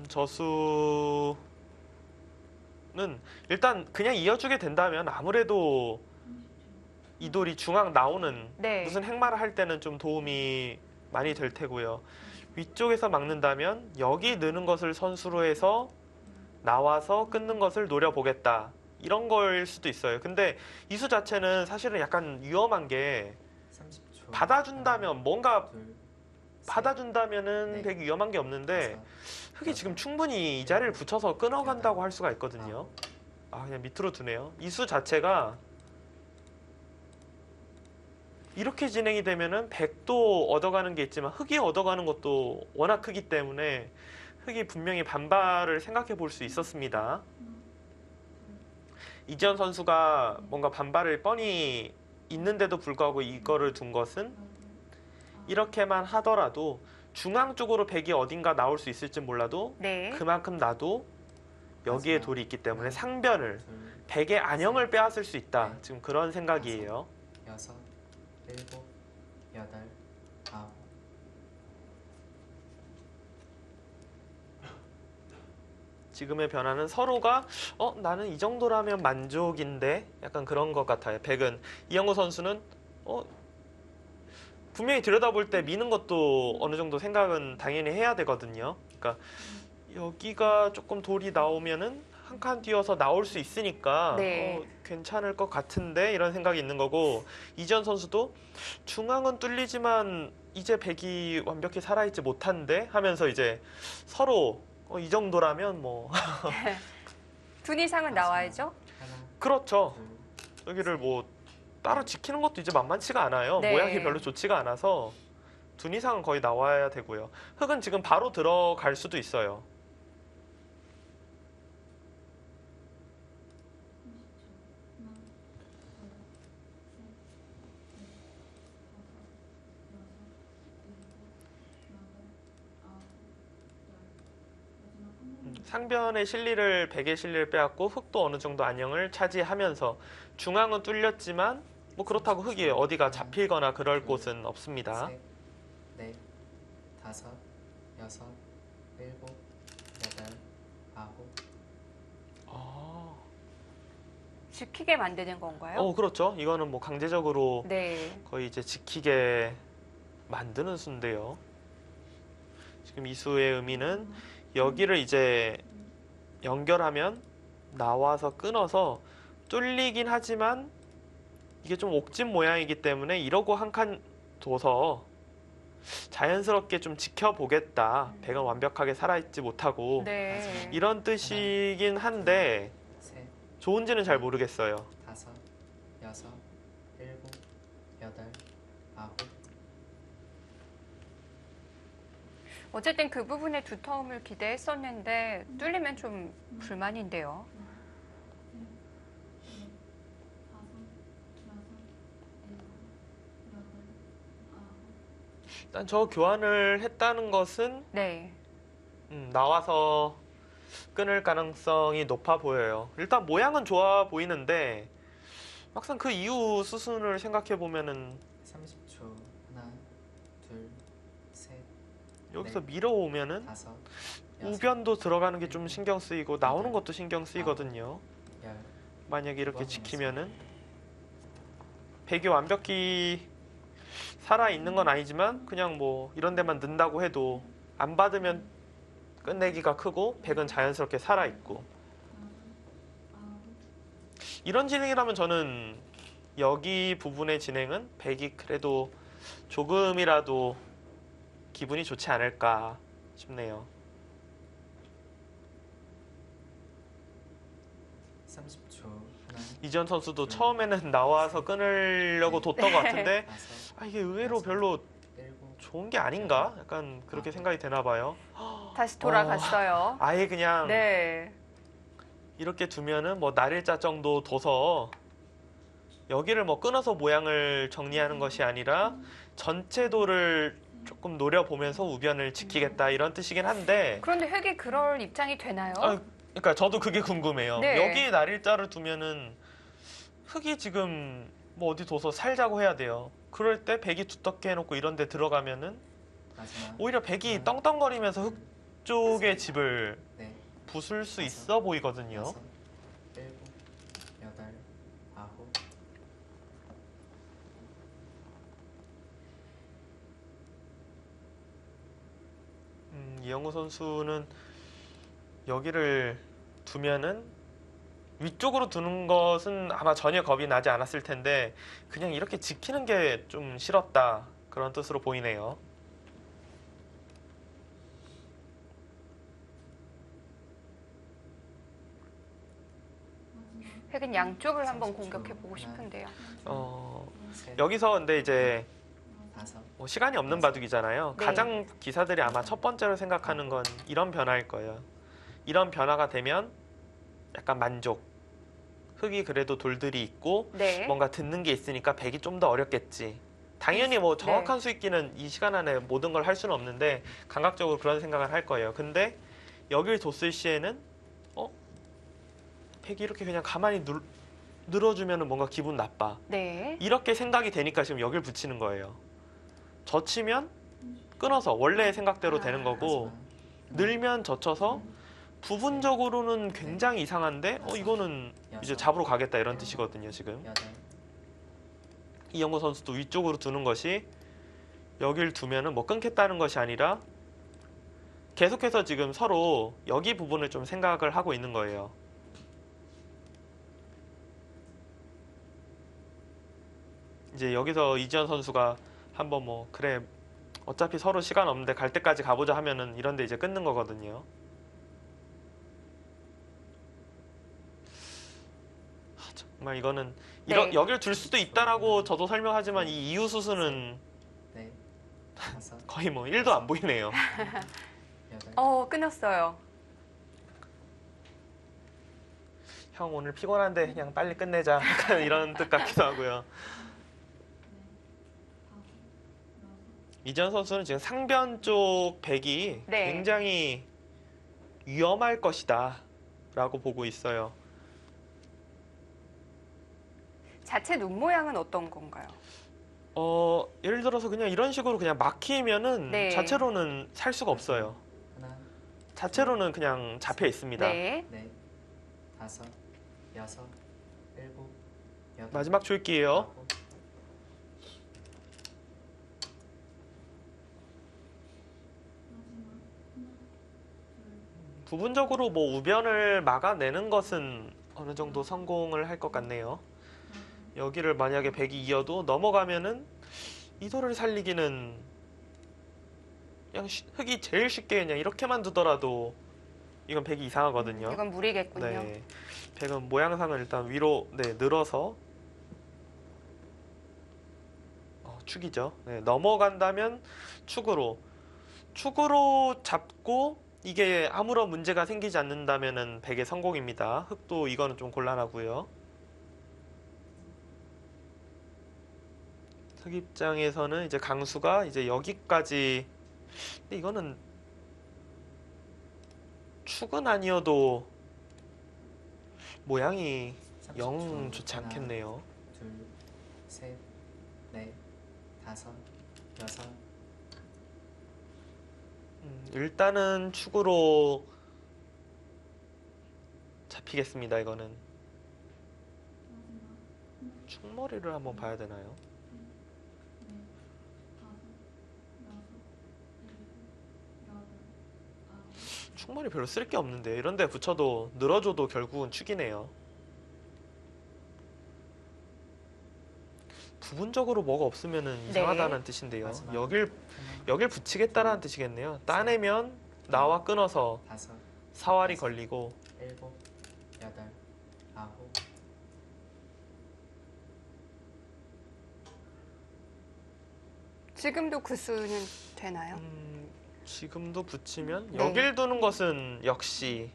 S2: 저수는 일단 그냥 이어주게 된다면 아무래도 이 돌이 중앙 나오는
S1: 네.
S2: 무슨 행마를 할 때는 좀 도움이 많이 될 테고요. 위쪽에서 막는다면 여기 느는 것을 선수로 해서 나와서 끊는 것을 노려보겠다. 이런 거일 수도 있어요. 근데 이수 자체는 사실은 약간 위험한 게
S3: 30초.
S2: 받아준다면 뭔가
S3: 둘, 셋,
S2: 받아준다면은
S3: 네.
S2: 되게 위험한 게 없는데 흑이 지금 충분히 이 자리를 붙여서 끊어간다고 할 수가 있거든요. 그냥 밑으로 두네요. 이수 자체가 이렇게 진행이 되면은 백도 얻어가는 게 있지만 흑이 얻어가는 것도 워낙 크기 때문에 흑이 분명히 반발을 생각해 볼 수 있었습니다. 이지현 선수가 뭔가 반발을 뻔히 있는데도 불구하고 이거를 둔 것은 이렇게만 하더라도 중앙 쪽으로 백이 어딘가 나올 수 있을지 몰라도
S1: 네.
S2: 그만큼 나도 여기에 돌이 있기 때문에 상변을
S3: 둘,
S2: 백의 안형을 빼앗을 수 있다. 지금 그런 생각이에요.
S3: 여섯, 일곱, 여덟, 아홉.
S2: 지금의 변화는 서로가 나는 이 정도라면 만족인데 약간 그런 것 같아요. 백은 이영호 선수는 분명히 들여다볼 때 미는 것도 어느 정도 생각은 당연히 해야 되거든요. 그러니까 여기가 조금 돌이 나오면은 한 칸 뛰어서 나올 수 있으니까
S1: 네.
S2: 괜찮을 것 같은데 이런 생각이 있는 거고, 이지연 선수도 중앙은 뚫리지만 이제 백이 완벽히 살아있지 못한데 하면서 이제 서로 이 정도라면 뭐
S1: 둔 이상은 나와야죠.
S3: 하나,
S2: 그렇죠.
S3: 둘,
S2: 여기를 뭐 따로 지키는 것도 이제 만만치가 않아요.
S1: 네.
S2: 모양이 별로 좋지가 않아서 둔 이상은 거의 나와야 되고요. 흙은 지금 바로 들어갈 수도 있어요. 상변의 실리를, 백의 실리를 빼앗고 흙도 어느 정도 안형을 차지하면서 중앙은 뚫렸지만 뭐 그렇다고 흙이 어디가 잡히거나 그럴 곳은 없습니다.
S3: 셋, 넷, 다섯, 여섯, 일곱, 여덟, 아홉.
S1: 지키게 만드는 건가요?
S2: 그렇죠. 이거는 뭐 강제적으로
S1: 네.
S2: 거의 이제 지키게 만드는 수인데요. 지금 이 수의 의미는 여기를 이제 연결하면 나와서 끊어서 뚫리긴 하지만 이게 좀 옥진 모양이기 때문에 이러고 한 칸 둬서 자연스럽게 좀 지켜보겠다. 백은 완벽하게 살아있지 못하고
S1: 네.
S2: 이런 뜻이긴 한데
S3: 셋,
S2: 좋은지는 잘 모르겠어요.
S3: 다섯, 여섯, 일곱, 여덟, 아홉.
S1: 어쨌든 그 부분의 두터움을 기대했었는데 뚫리면 좀 불만인데요.
S2: 일단 저 교환을 했다는 것은
S1: 네.
S2: 나와서 끊을 가능성이 높아 보여요. 일단 모양은 좋아 보이는데 막상 그 이후 수순을 생각해 보면은
S3: 30초. 하나, 둘, 셋,
S2: 여기서
S3: 네.
S2: 밀어오면은
S3: 다섯, 여섯,
S2: 우변도 들어가는 게 좀 신경 쓰이고 나오는 것도 신경 쓰이거든요.
S3: 열.
S2: 만약에 이렇게
S3: 뭐
S2: 지키면은 백이 완벽히 살아 있는 건 아니지만 그냥 뭐 이런 데만 넣는다고 해도 안 받으면 끝내기가 크고 백은 자연스럽게 살아 있고, 이런 진행이라면 저는 여기 부분의 진행은 백이 그래도 조금이라도 기분이 좋지 않을까 싶네요.
S3: 30초. 하나,
S2: 이지연 선수도 처음에는 나와서 끊으려고 뒀던 것 같은데
S3: 다섯,
S2: 이게 의외로 별로
S3: 일곱.
S2: 좋은 게 아닌가? 약간 그렇게 생각이 되나 봐요.
S1: 다시 돌아갔어요.
S2: 아예 그냥
S1: 네.
S2: 이렇게 두면은 뭐 날일자 정도 둬서 여기를 뭐 끊어서 모양을 정리하는 것이 아니라 전체 돌을 조금 노려보면서 우변을 지키겠다 이런 뜻이긴 한데,
S1: 그런데 흙이 그럴 입장이 되나요?
S2: 그러니까 저도 그게 궁금해요.
S1: 네.
S2: 여기 날일자를 두면은 흙이 지금 뭐 어디 둬서 살자고 해야 돼요. 그럴 때 백이 두텁게 해놓고 이런 데 들어가면은
S3: 마지막.
S2: 오히려 백이 떵떵거리면서 흙 쪽의 집을
S3: 네,
S2: 부술 수 있어 보이거든요.
S3: 여섯, 일곱, 여덟, 아홉.
S2: 이영우 선수는 여기를 두면은 위쪽으로 두는 것은 아마 전혀 겁이 나지 않았을 텐데 그냥 이렇게 지키는 게 좀 싫었다, 그런 뜻으로 보이네요.
S1: 흙은 양쪽을 한번 공격해 보고 싶은데요.
S3: 셋,
S2: 여기서 근데 이제
S3: 다섯,
S2: 뭐 시간이 없는 바둑이잖아요.
S1: 네.
S2: 가장 기사들이 아마 첫 번째로 생각하는 건 이런 변화일 거예요. 이런 변화가 되면 약간 만족. 흙이 그래도 돌들이 있고
S1: 네.
S2: 뭔가 듣는 게 있으니까 백이 좀 더 어렵겠지. 당연히 뭐 정확한 수익기는 이 시간 안에 모든 걸 할 수는 없는데 감각적으로 그런 생각을 할 거예요. 근데 여길 뒀을 시에는 백이 이렇게 그냥 가만히 늘어주면 뭔가 기분 나빠.
S1: 네.
S2: 이렇게 생각이 되니까 지금 여길 붙이는 거예요. 젖히면 끊어서 원래의 생각대로 되는 거고,
S3: 마지막.
S2: 늘면 젖혀서 부분적으로는 굉장히 이상한데 이거는 이제 잡으러 가겠다 이런 뜻이거든요. 지금
S3: 여덟,
S2: 이영구 선수도 위쪽으로 두는 것이 여길 두면은 뭐 끊겠다는 것이 아니라 계속해서 지금 서로 여기 부분을 좀 생각을 하고 있는 거예요. 이제 여기서 이지현 선수가 한번 뭐 그래 어차피 서로 시간 없는데 갈 때까지 가보자 하면은 이런데 이제 끊는 거거든요. 정말 이거는
S1: 네.
S2: 여길 둘 수도 있다라고 저도 설명하지만 이 이유 수수는
S3: 네, 다섯,
S2: 거의 뭐 1도 안 보이네요.
S3: 여덟,
S1: 끊었어요.
S2: 형 오늘 피곤한데 그냥 빨리 끝내자. 약간 이런 뜻 같기도 하고요. 이지현 선수는 지금 상변 쪽 백이
S1: 네.
S2: 굉장히 위험할 것이다 라고 보고 있어요.
S1: 자체 눈 모양은 어떤 건가요?
S2: 예를 들어서 그냥 이런 식으로 그냥 막히면은
S1: 네.
S2: 자체로는 살 수가 없어요.
S3: 하나,
S2: 자체로는 그냥 잡혀 있습니다.
S1: 네.
S3: 넷, 다섯, 여섯, 일곱, 여덟,
S2: 마지막 줄기예요.
S3: 아홉,
S2: 부분적으로 뭐 우변을 막아내는 것은 어느 정도 성공을 할 것 같네요. 여기를 만약에 백이 이어도 넘어가면은 이도를 살리기는 그냥 흙이 제일 쉽게 그냥 이렇게만 두더라도 이건 백이 이상하거든요.
S1: 이건 무리겠군요.
S2: 네, 백은 모양상을 일단 위로 늘어서 축이죠. 네, 넘어간다면 축으로 잡고 이게 아무런 문제가 생기지 않는다면은 백의 성공입니다. 흙도 이거는 좀 곤란하고요. 흙 입장에서는 이제 강수가 이제 여기까지, 근데 이거는 축은 아니어도 모양이
S3: 30초.
S2: 영 좋지
S3: 하나,
S2: 않겠네요.
S3: 둘, 셋, 넷, 다섯, 여섯,
S2: 일단은 축으로 잡히겠습니다. 이거는 축머리를 한번 봐야 되나요? 축머리 별로 쓸 게 없는데 이런데 붙여도 늘어줘도 결국은 축이네요. 부분적으로 뭐가 없으면은 이상하다는 뜻인데요.
S3: 마지막.
S2: 여길 붙이겠다라는 뜻이겠네요. 따내면 나와 끊어서
S3: 다섯,
S2: 사활이 걸리고
S3: 일곱, 여덟, 아홉,
S1: 지금도 그 수는 되나요?
S2: 지금도 붙이면
S1: 네.
S2: 여길 두는 것은 역시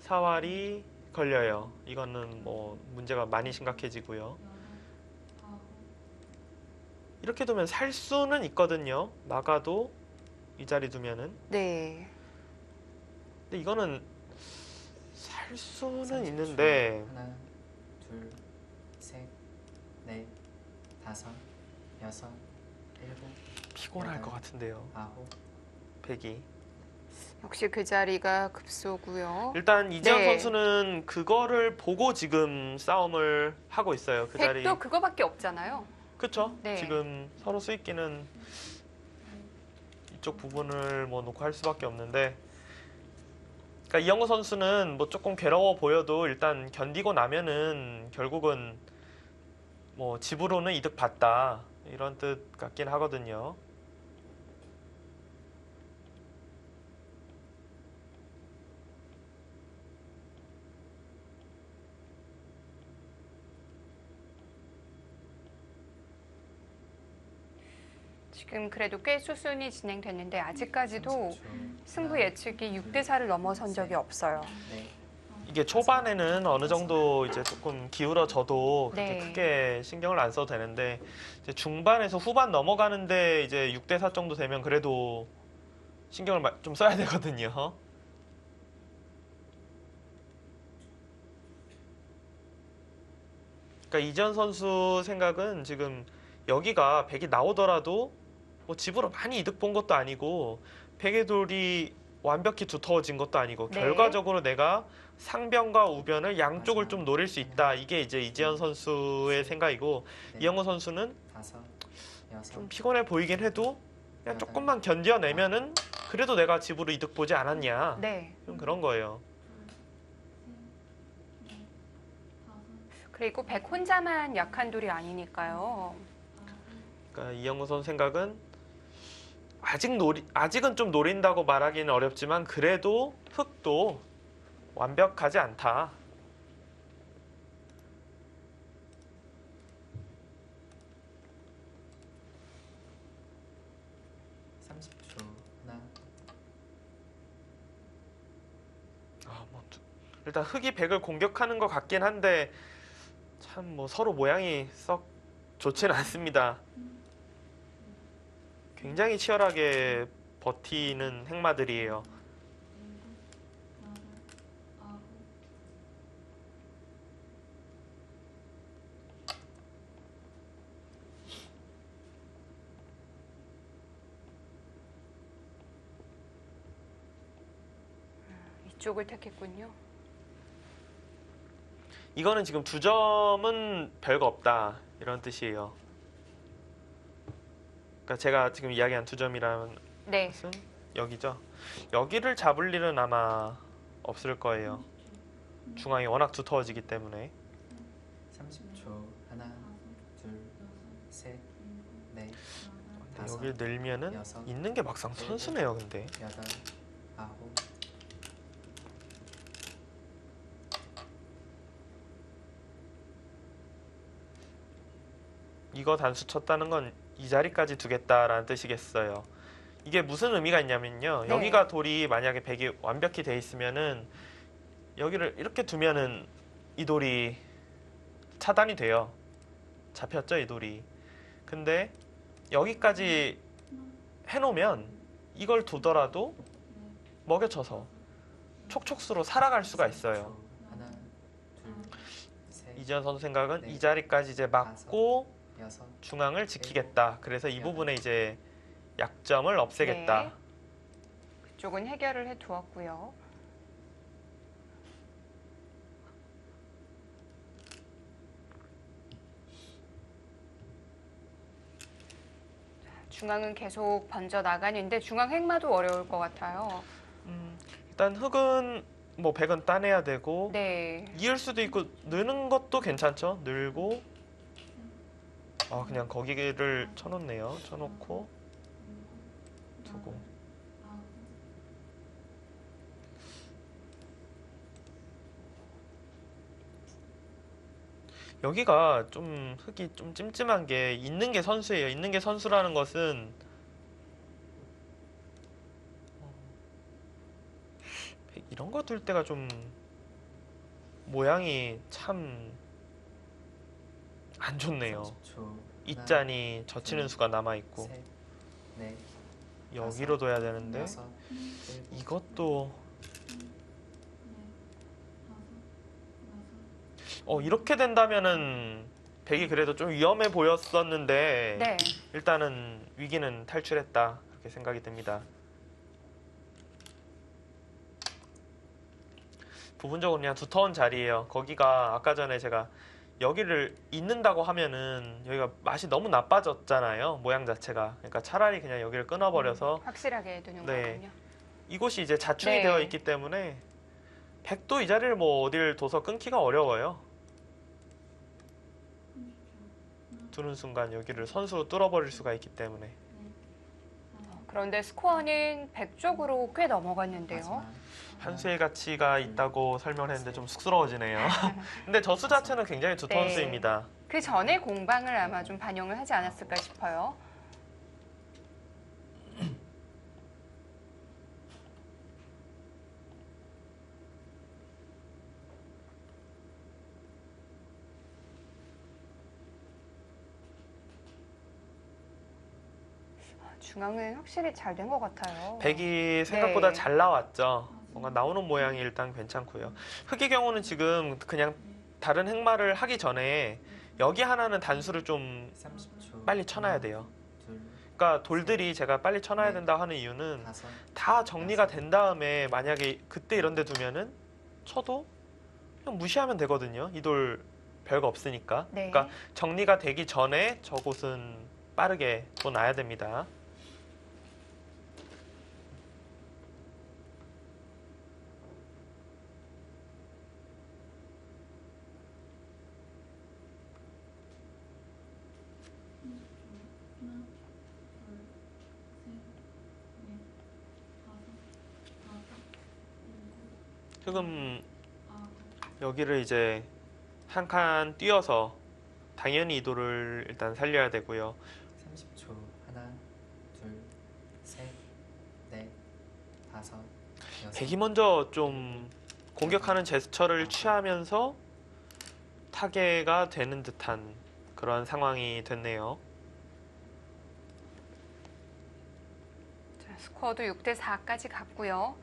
S2: 사활이 걸려요. 이거는 뭐 문제가 많이 심각해지고요. 이렇게 두면 살 수는 있거든요. 막아도 이 자리 두면은.
S1: 네.
S2: 근데 이거는 살 수는
S3: 30초.
S2: 있는데
S3: 하나, 둘, 셋, 넷, 다섯, 여섯, 일곱,
S2: 피곤할 것 같은데요.
S3: 아홉,
S2: 백이.
S1: 역시 그 자리가 급소고요.
S2: 일단 이지현
S1: 네.
S2: 선수는 그거를 보고 지금 싸움을 하고 있어요. 그 자리.
S1: 백도 그거밖에 없잖아요.
S2: 그쵸?
S1: 네.
S2: 지금 서로 수익기는 이쪽 부분을 뭐 놓고 할 수밖에 없는데, 그러니까 이영호 선수는 뭐 조금 괴로워 보여도 일단 견디고 나면은 결국은 뭐 집으로는 이득 봤다 이런 뜻 같긴 하거든요.
S1: 지금 그래도 꽤 수순이 진행됐는데 아직까지도
S3: 30초.
S1: 승부
S3: 하나,
S1: 예측이 6대4를 넘어선 적이 없어요.
S3: 넷,
S2: 이게 초반에는 어느 정도 이제 조금 기울어져도 그렇게
S1: 네.
S2: 크게 신경을 안 써도 되는데 이제 중반에서 후반 넘어가는데 이제 6대4 정도 되면 그래도 신경을 좀 써야 되거든요. 그러니까 이전 선수 생각은 지금 여기가 백이 나오더라도 뭐 집으로 많이 이득 본 것도 아니고 백의 돌이 완벽히 두터워진 것도 아니고
S1: 네.
S2: 결과적으로 내가 상변과 우변을 양쪽을 좀 노릴 수 있다. 이게 이제 이지현 선수의 생각이고
S3: 넷,
S2: 이영호 선수는
S3: 다섯,
S2: 좀 피곤해 보이긴 해도 그냥 조금만 견뎌내면은 그래도 내가 집으로 이득 보지 않았냐.
S1: 네.
S2: 좀 그런 거예요.
S1: 그리고 100 혼자만 약한 돌이 아니니까요.
S2: 그러니까 이영우 선수 생각은 아직은 좀 노린다고 말하기는 어렵지만 그래도 흙도 완벽하지 않다. 일단 흙이 100을 공격하는 것 같긴 한데 참 뭐 서로 모양이 썩 좋지는 않습니다. 굉장히 치열하게 버티는 행마들이에요.
S1: 이쪽을 택했군요.
S2: 이거는 지금 2점은 별거 없다 이런 뜻이에요. 그러니까 제가 지금 이야기한 2점이라는
S1: 네.
S2: 것은 여기죠. 여기를 잡을 일은 아마 없을 거예요. 중앙이 워낙 두터워지기 때문에.
S3: 30초. 하나, 둘, 셋, 넷,
S2: 근데
S3: 다섯,
S2: 여기를 늘면은
S3: 여섯,
S2: 있는 게 막상 선수네요. 근데
S3: 여덟, 아홉.
S2: 이거 단수 쳤다는 건 이 자리까지 두겠다라는 뜻이겠어요. 이게 무슨 의미가 있냐면요.
S1: 네.
S2: 여기가 돌이 만약에 100이 완벽히 돼 있으면은 여기를 이렇게 두면은 이 돌이 차단이 돼요. 잡혔죠, 이 돌이. 근데 여기까지 해놓으면 이걸 두더라도 먹여쳐서 촉촉수로 살아갈 수가 있어요.
S3: 하나, 둘, 셋,
S2: 이지현 선수 생각은
S3: 네.
S2: 이 자리까지 이제 막고
S3: 여섯.
S2: 중앙을 지키겠다. 그래서 이 부분에 이제 약점을 없애겠다.
S1: 네. 그쪽은 해결을 해 두었고요. 중앙은 계속 번져 나가는데 중앙 행마도 어려울 것 같아요.
S2: 일단 흙은 뭐 100은 따내야 되고
S1: 네.
S2: 이을 수도 있고 느는 것도 괜찮죠. 늘고 그냥 거기를 쳐놓네요. 쳐놓고 두고 여기가 좀 흙이 좀 찜찜한 게 있는 게 선수예요. 있는 게 선수라는 것은 이런 거 둘 때가 좀 모양이 참 안 좋네요.
S3: 30초.
S2: 있자니 젖히는 수가 남아 있고
S3: 셋, 넷,
S2: 여기로 둬야 되는데
S3: 여섯, 일곱,
S2: 이것도 이렇게 된다면은 100이 그래도 좀 위험해 보였었는데
S1: 네.
S2: 일단은 위기는 탈출했다 그렇게 생각이 듭니다. 부분적으로 그냥 두터운 자리예요. 거기가 아까 전에 제가 여기를 잇는다고 하면은 여기가 맛이 너무 나빠졌잖아요. 모양 자체가. 그러니까 차라리 그냥 여기를 끊어버려서
S1: 확실하게 두는
S2: 네.
S1: 거군요.
S2: 이곳이 이제 자충이
S1: 네.
S2: 되어 있기 때문에 100도 이 자리를 뭐 어딜 둬서 끊기가 어려워요. 두는 순간 여기를 선수로 뚫어버릴 수가 있기 때문에.
S1: 그런데 스코어는 100 쪽으로 꽤 넘어갔는데요.
S3: 마지막.
S2: 한 수의 가치가 있다고 설명을 했는데 좀 쑥스러워지네요. 근데 저 수 자체는 굉장히 두터운
S1: 네.
S2: 수입니다.
S1: 그 전에 공방을 아마 좀 반영을 하지 않았을까 싶어요. 중앙은 확실히 잘 된 것 같아요.
S2: 100이 생각보다
S1: 네.
S2: 잘 나왔죠. 뭔가 나오는 모양이 일단 괜찮고요. 흙의 경우는 지금 그냥 다른 행마를 하기 전에 여기 하나는 단수를 좀
S3: 30초.
S2: 빨리 쳐놔야 돼요.
S3: 둘,
S2: 그러니까 돌들이 제가 빨리 쳐놔야 된다 하는 이유는
S3: 다섯,
S2: 다 정리가 된 다음에 만약에 그때 이런 데 두면은 쳐도 그냥 무시하면 되거든요. 이 돌 별거 없으니까.
S1: 네.
S2: 그러니까 정리가 되기 전에 저곳은 빠르게 또 놔야 됩니다. 지금 여기를 이제 한 칸 띄어서 당연히 이도를 일단 살려야 되고요.
S3: 30초. 하나, 둘, 셋, 넷, 다섯, 여섯.
S2: 백이 먼저 좀 공격하는 제스처를 취하면서 타개가 되는 듯한 그런 상황이 됐네요.
S1: 자, 스코어도 6대 4까지 갔고요.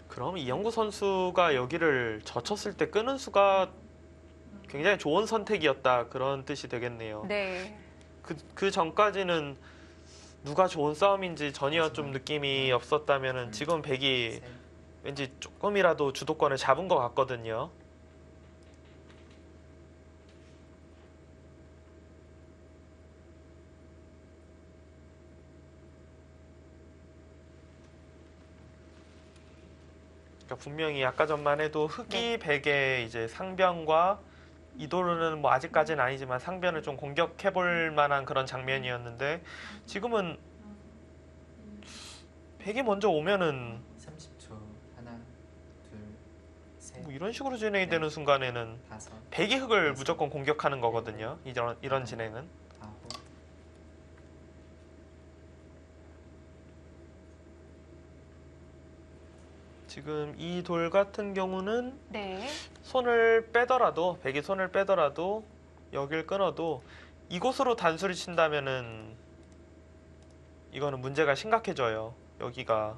S2: 그럼 이영구 선수가 여기를 젖혔을 때 끄는 수가 굉장히 좋은 선택이었다 그런 뜻이 되겠네요.
S1: 네.
S2: 그 전까지는 누가 좋은 싸움인지 전혀 좀 느낌이 없었다면은 지금 백이
S3: 셋,
S2: 왠지 조금이라도 주도권을 잡은 것 같거든요. 그러니까 분명히 아까 전만 해도 흑이 백의 이제 상변과 이도르는 뭐 아직까지는 아니지만 상변을 좀 공격해 볼 만한 그런 장면이었는데 지금은 백이 먼저 오면은
S3: 30초. 하나, 둘, 셋,
S2: 뭐 이런 식으로 진행이 되는 순간에는
S3: 다섯,
S2: 백이 흑을 무조건 공격하는 거거든요. 이런 진행은.
S3: 아홉.
S2: 지금 이 돌 같은 경우는
S1: 네.
S2: 손을 빼더라도 백이 손을 빼더라도 여길 끊어도 이곳으로 단수를 친다면은 이거는 문제가 심각해져요. 여기가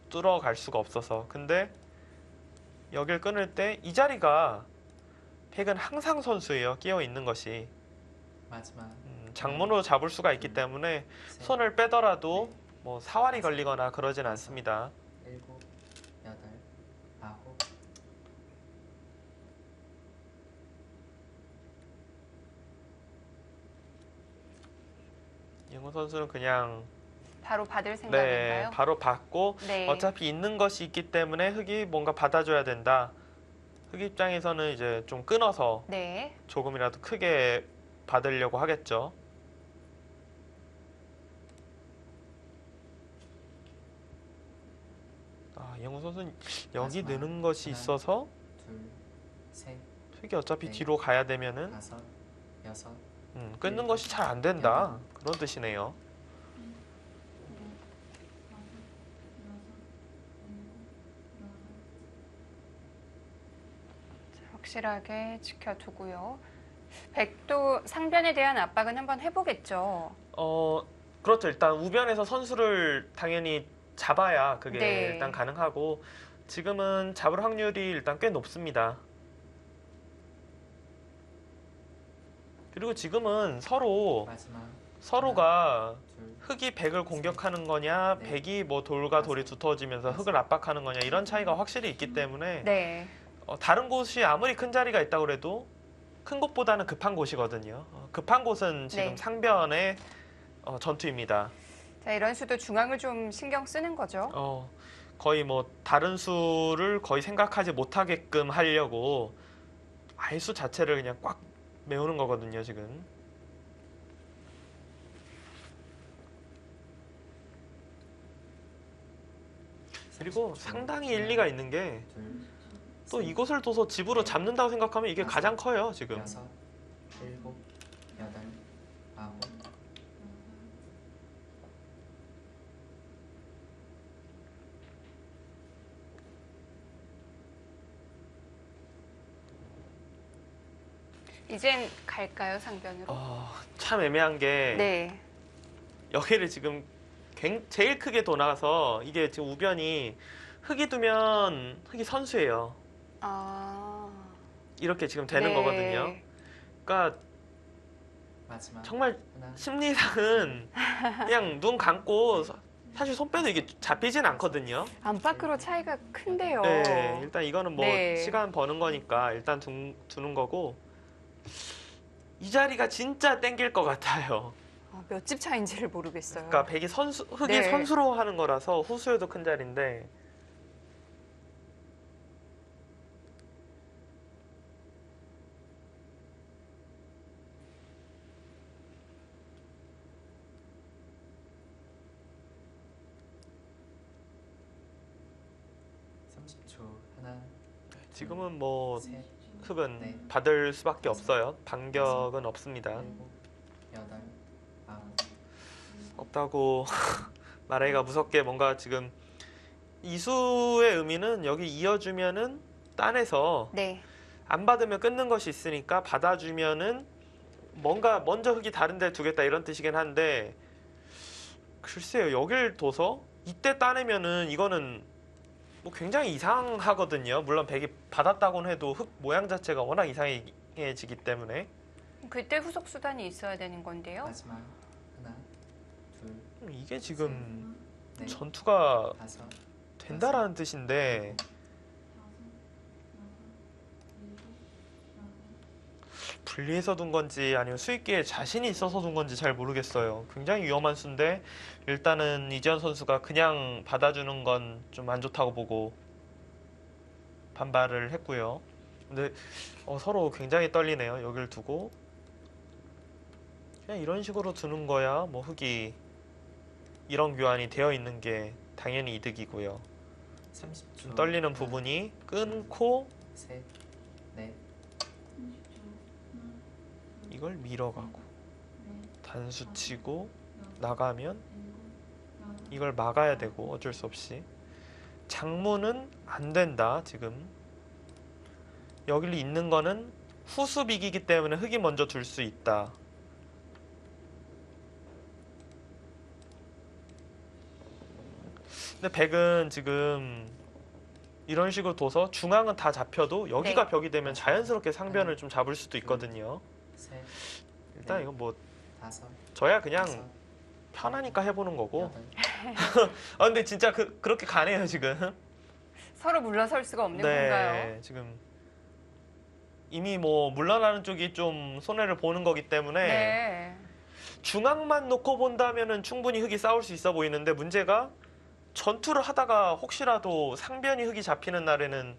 S2: 뚫어갈 수가 없어서. 근데 여길 끊을 때 이 자리가 백은 항상 선수예요. 끼어 있는 것이
S3: 마지막.
S2: 장문으로 잡을 수가 있기 때문에
S3: 셋,
S2: 손을 빼더라도
S3: 넷,
S2: 뭐 사활이 걸리거나 그러진 않습니다.
S3: 일곱, 여덟, 아홉.
S2: 이영호 선수는 그냥
S1: 바로 받을
S2: 네,
S1: 생각인가요?
S2: 바로 받고
S1: 네.
S2: 어차피 있는 것이 있기 때문에 흑이 뭔가 받아줘야 된다. 흑 입장에서는 이제 좀 끊어서
S1: 네.
S2: 조금이라도 크게 받으려고 하겠죠. 이영호 선수는 여기
S3: 마지막
S2: 느는 것이
S3: 하나.
S2: 있어서
S3: 둘, 셋,
S2: 흑이 어차피
S3: 네.
S2: 뒤로 가야 되면은
S3: 다섯, 여섯,
S2: 끊는 것이 잘 안 된다. 그런 뜻이네요.
S1: 확실하게 지켜두고요. 백도 상변에 대한 압박은 한번 해보겠죠.
S2: 그렇죠. 일단 우변에서 선수를 당연히 잡아야 그게
S1: 네.
S2: 일단 가능하고 지금은 잡을 확률이 일단 꽤 높습니다. 그리고 지금은
S3: 마지막.
S2: 서로가
S3: 둘,
S2: 흑이 백을 공격하는 거냐,
S3: 네.
S2: 백이 뭐 돌과 돌이 두터워지면서 흑을 압박하는 거냐 이런 차이가 확실히 있기 때문에
S1: 네.
S2: 다른 곳이 아무리 큰 자리가 있다고 해도 큰 곳보다는 급한 곳이거든요. 급한 곳은 지금
S1: 네.
S2: 상변의 전투입니다.
S1: 자, 이런 수도 중앙을 좀 신경 쓰는 거죠.
S2: 거의 뭐 다른 수를 거의 생각하지 못하게끔 하려고 아예 수 자체를 그냥 꽉 메우는 거거든요, 지금. 그리고
S3: 30초.
S2: 상당히
S3: 하나,
S2: 일리가 있는 게 또
S3: 둘, 셋,
S2: 이곳을 둬서 집으로 잡는다고 생각하면 이게
S3: 다섯,
S2: 가장 커요, 지금.
S3: 여섯, 일곱, 여덟, 아홉.
S1: 이젠 갈까요, 상변으로?
S2: 참 애매한 게
S1: 네.
S2: 여기를 지금 제일 크게 도나가서 이게 지금 우변이 흑이 두면 흑이 선수예요.
S1: 아.
S2: 이렇게 지금 되는
S1: 네.
S2: 거거든요. 그러니까
S3: 마지막.
S2: 정말
S3: 하나,
S2: 심리상은 그냥 눈 감고 사실 손 빼도 이게 잡히진 않거든요.
S1: 안팎으로 차이가 큰데요.
S2: 네, 일단 이거는 뭐
S1: 네.
S2: 시간 버는 거니까 일단 두는 거고 이 자리가 진짜 땡길 것 같아요.
S1: 몇 집 차인지를 모르겠어요.
S2: 그러니까 백이 흑이
S1: 네.
S2: 선수로 하는 거라서 후수에도 큰 자리인데
S3: 30초. 하나,
S2: 지금은 뭐
S3: 셋,
S2: 흑은
S3: 네.
S2: 받을 수밖에 없어요. 반격은 없습니다.
S3: 일곱, 여덟, 아홉.
S2: 없다고 말하기가 무섭게 뭔가 지금 이수의 의미는 여기 이어주면은 딴에서
S1: 네.
S2: 안 받으면 끊는 것이 있으니까 받아주면은 뭔가 먼저 흑이 다른 데 두겠다 이런 뜻이긴 한데 글쎄요 여길 둬서 이때 따내면은 이거는 뭐 굉장히 이상하거든요. 물론 백이 받았다고는 해도 흑 모양 자체가 워낙 이상해지기 때문에
S1: 그때 후속 수단이 있어야 되는 건데요.
S3: 마지막. 하나, 둘,
S2: 이게 지금
S3: 넷,
S2: 전투가
S3: 다섯.
S2: 된다라는 뜻인데 분리해서 둔 건지 아니면 수익기에 자신이 있어서 둔 건지 잘 모르겠어요. 굉장히 위험한 수인데 일단은 이지현 선수가 그냥 받아주는 건 좀 안 좋다고 보고 반발을 했고요. 근데 서로 굉장히 떨리네요. 여길 두고 그냥 이런 식으로 두는 거야 뭐 흑이 이런 교환이 되어 있는 게 당연히 이득이고요.
S3: 30초.
S2: 좀 떨리는
S3: 하나,
S2: 부분이 끊고
S3: 셋, 넷,
S2: 이걸 밀어가고 단수 치고 나가면 이걸 막아야 되고 어쩔 수 없이 장문은 안 된다. 지금 여기 있는 거는 후수비기이기 때문에 흑이 먼저 둘 수 있다. 근데 백은 지금 이런 식으로 둬서 중앙은 다 잡혀도 여기가
S1: 네.
S2: 벽이 되면 자연스럽게 상변을 좀 잡을 수도 있거든요.
S3: 셋,
S2: 일단 이건 뭐
S3: 다섯,
S2: 저야 그냥
S3: 여섯,
S2: 편하니까 해보는 거고.
S3: 여덟.
S2: 근데 진짜 그렇게 가네요 지금.
S1: 서로 물러설 수가 없는 건가요?
S2: 지금 이미 뭐 물러나는 쪽이 좀 손해를 보는 거기 때문에
S1: 네.
S2: 중앙만 놓고 본다면은 충분히 흑이 싸울 수 있어 보이는데 문제가 전투를 하다가 혹시라도 상변이 흑이 잡히는 날에는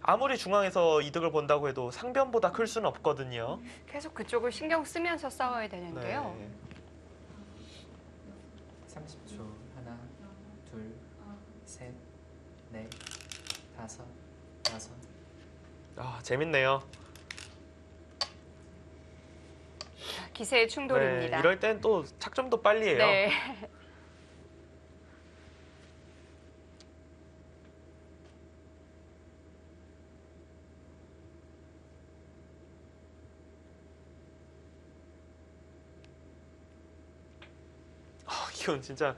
S2: 아무리 중앙에서 이득을 본다고 해도 상변보다 클 수는 없거든요.
S1: 계속 그쪽을 신경 쓰면서 싸워야 되는데요.
S2: 네.
S3: 30초. 하나, 둘, 셋, 넷, 다섯, 여섯.
S2: 재밌네요.
S1: 기세의 충돌입니다.
S2: 네, 이럴 땐 또 착점도 빨리 해요.
S1: 네.
S2: 이건 진짜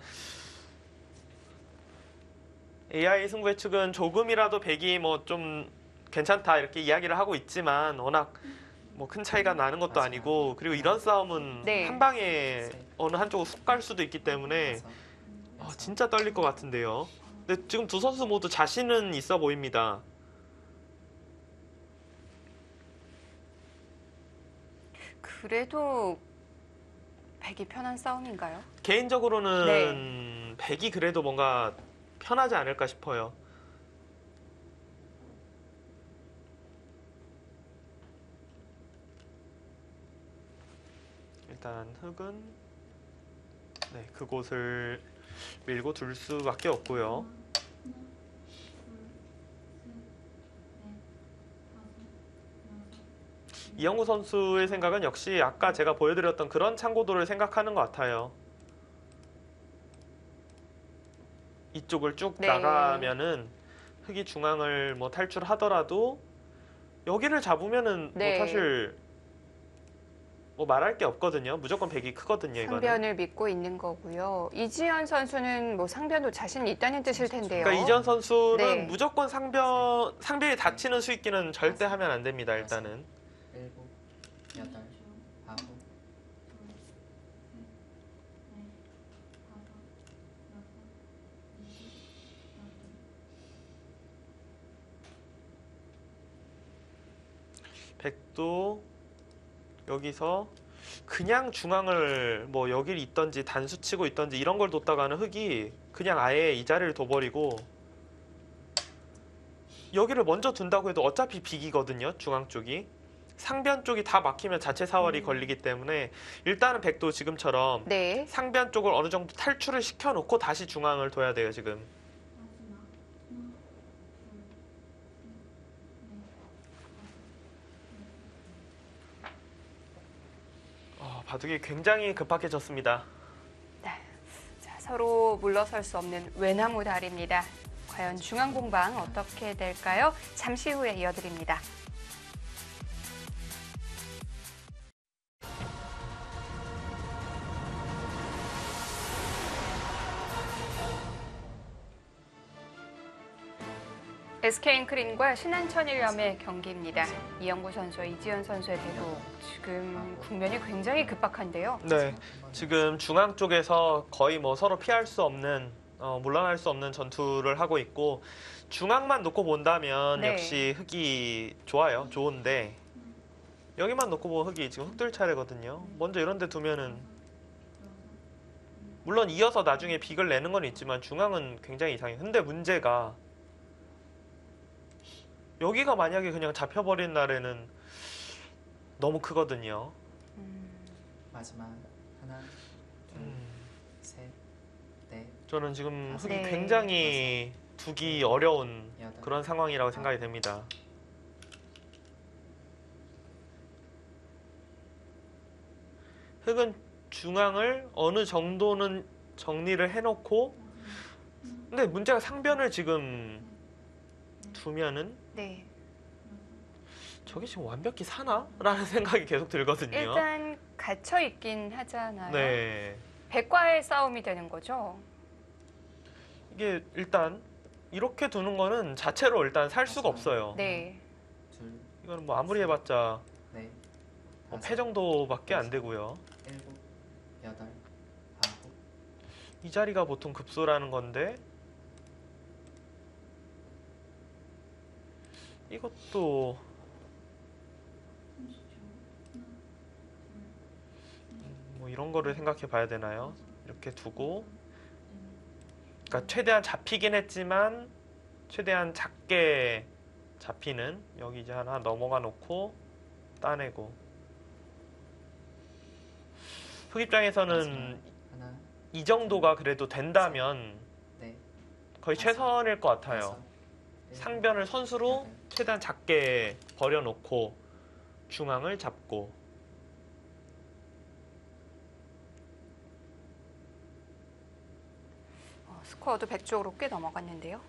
S2: AI 승부 예측은 조금이라도 백이 뭐 좀 괜찮다 이렇게 이야기를 하고 있지만 워낙 뭐 큰 차이가 나는 것도 아니고 그리고 이런 싸움은
S1: 네.
S2: 한 방에 어느 한쪽으로 훅 갈 수도 있기 때문에
S3: 다섯, 여섯.
S2: 진짜 떨릴 것 같은데요. 근데 지금 두 선수 모두 자신은 있어 보입니다.
S1: 그래도 백이 편한 싸움인가요?
S2: 개인적으로는 백이 그래도 뭔가 편하지 않을까 싶어요. 일단 흑은 그곳을 밀고 둘 수밖에 없고요. 이영구 선수의 생각은 역시 아까 제가 보여드렸던 그런 창고도를 생각하는 것 같아요. 이쪽을 쭉
S1: 네.
S2: 나가면은 흑이 중앙을 뭐 탈출하더라도 여기를 잡으면은
S1: 네.
S2: 뭐 사실 뭐 말할 게 없거든요. 무조건 백이 크거든요. 이거는.
S1: 상변을 믿고 있는 거고요. 이지현 선수는 뭐 상변도 자신 있다는 뜻일 텐데요.
S2: 그러니까 이전 선수는
S1: 네.
S2: 무조건 상변이 다치는 수익기는 절대 하면 안 됩니다. 일단은.
S3: 일곱, 여덟, 아홉.
S2: 백도 여기서 그냥 중앙을 뭐 여기를 있던지 단수 치고 있던지 이런 걸 뒀다가는 흑이 그냥 아예 이 자리를 둬버리고 여기를 먼저 둔다고 해도 어차피 비기거든요. 중앙 쪽이. 상변 쪽이 다 막히면 자체 사월이 걸리기 때문에 일단은 백도 지금처럼
S1: 네.
S2: 상변 쪽을 어느 정도 탈출을 시켜놓고 다시 중앙을 둬야 돼요. 지금. 바둑이 굉장히 급박해졌습니다.
S1: 네. 자, 서로 물러설 수 없는 외나무 다리입니다. 과연 중앙 공방 어떻게 될까요? 잠시 후에 이어드립니다. SK엔크림과 신한천일염의 경기입니다. 이영구 선수와 이지현 선수의 대도 지금 국면이 굉장히 급박한데요.
S2: 네, 지금 중앙 쪽에서 거의 뭐 서로 피할 수 없는 물러날 수 없는 전투를 하고 있고 중앙만 놓고 본다면
S1: 네.
S2: 역시 흑이 좋아요. 좋은데 여기만 놓고 보면 흑이 지금 흑들 차례거든요. 먼저 이런 데 두면은 물론 이어서 나중에 빅을 내는 건 있지만 중앙은 굉장히 이상해요. 근데 문제가 여기가 만약에 그냥 잡혀버린 날에는 너무 크거든요.
S3: 마지막 하나, 둘, 셋, 넷,
S2: 저는 지금 흑이
S1: 네.
S2: 굉장히 두기 어려운
S3: 여덟,
S2: 그런 상황이라고 생각이 됩니다. 흑은 중앙을 어느 정도는 정리를 해놓고 근데 문제가 상변을 지금 두면은
S1: 네.
S2: 저게 지금 완벽히 사나? 라는 생각이 계속 들거든요.
S1: 일단 갇혀 있긴 하잖아요.
S2: 네.
S1: 백과의 싸움이 되는 거죠.
S2: 이게 일단 이렇게 두는 거는 자체로 일단 살 수가 없어요.
S1: 네.
S3: 둘,
S2: 이거는 뭐 아무리 해봤자
S3: 넷,
S2: 뭐
S3: 다섯,
S2: 패 정도밖에 안 되고요.
S3: 일곱, 여덟, 아홉,
S2: 이 자리가 보통 급소라는 건데 이것도 뭐 이런 거를 생각해 봐야 되나요? 이렇게 두고 그러니까 최대한 잡히긴 했지만 최대한 작게 잡히는 여기 이제 하나 넘어가 놓고 따내고 흑 입장에서는
S3: 하나,
S2: 이 정도가 그래도 된다면
S3: 넷,
S2: 거의 최선일 것 같아요.
S3: 다섯, 일곱,
S2: 상변을 선수로
S3: 여덟,
S2: 최대한 작게 버려놓고 중앙을 잡고
S1: 스코어도 100 쪽으로 꽤 넘어갔는데요.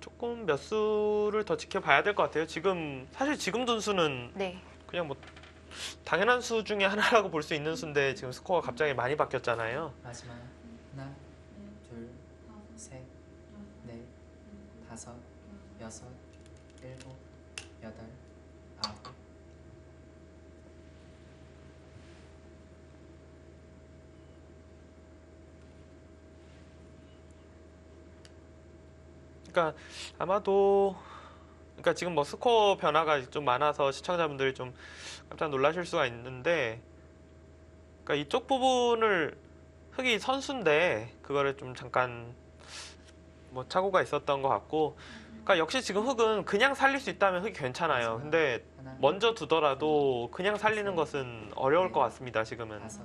S2: 조금 몇 수를 더 지켜봐야 될 것 같아요. 지금 사실 지금 둔수는
S1: 네.
S2: 그냥 뭐 당연한 수 중에 하나라고 볼 수 있는 수인데 지금 스코어가 갑자기 많이 바뀌었잖아요.
S3: 마지막 하나, 둘, 셋, 넷, 다섯, 여섯, 일곱, 여덟, 아홉,
S2: 그러니까 아마도 그러니까 지금 뭐 스코어 변화가 좀 많아서 시청자분들이 좀 깜짝 놀라실 수가 있는데 그러니까 이쪽 부분을 흑이 선수인데 그거를 좀 잠깐 뭐 착오가 있었던 것 같고 그러니까 역시 지금 흑은 그냥 살릴 수 있다면 흑이 괜찮아요. 근데
S3: 하나,
S2: 먼저 두더라도 그냥 살리는 것은 어려울 것 같습니다. 지금은.
S3: 다섯,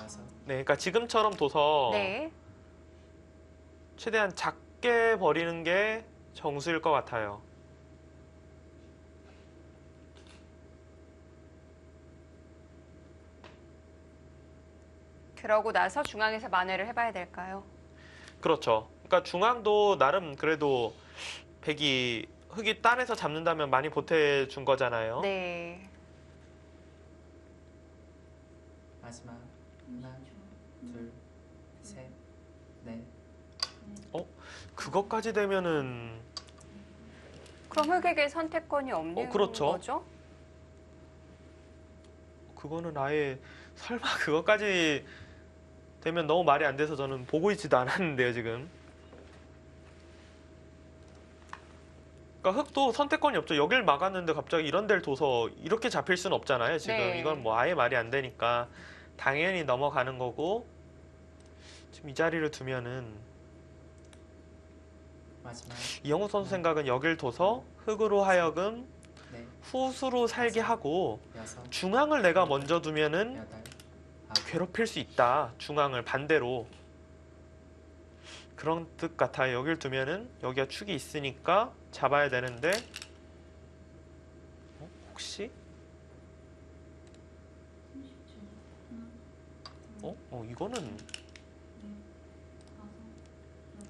S3: 여섯,
S2: 네, 그러니까 지금처럼 둬서
S1: 네.
S2: 최대한 작게 버리는 게 정수일 것 같아요.
S1: 그러고 나서 중앙에서 만회를 해봐야 될까요?
S2: 그렇죠. 그러니까 중앙도 나름 그래도 백이 흑이 딴에서 잡는다면 많이 보태준 거잖아요.
S1: 네.
S3: 마지막 하나, 둘, 셋, 넷,
S2: 그것까지 되면은
S1: 그럼 흑에게 선택권이 없는
S2: 그렇죠.
S1: 거죠?
S2: 그거는 아예 설마 그것까지 되면 너무 말이 안 돼서 저는 보고 있지도 않았는데요, 지금. 그러니까 흑도 선택권이 없죠. 여길 막았는데 갑자기 이런 데를 둬서 이렇게 잡힐 수는 없잖아요. 지금
S1: 네.
S2: 이건 뭐 아예 말이 안 되니까 당연히 넘어가는 거고 지금 이 자리를 두면은
S3: 마지막
S2: 이영우 선수 생각은 여길 둬서 흑으로 하여금
S3: 네,
S2: 후수로 살게 하고
S3: 여섯,
S2: 중앙을 내가 먼저 두면은
S3: 여덟, 아홉,
S2: 괴롭힐 수 있다. 중앙을 반대로 그런 뜻 같아요. 여길 두면은 여기가 축이 있으니까 잡아야 되는데 혹시 이거는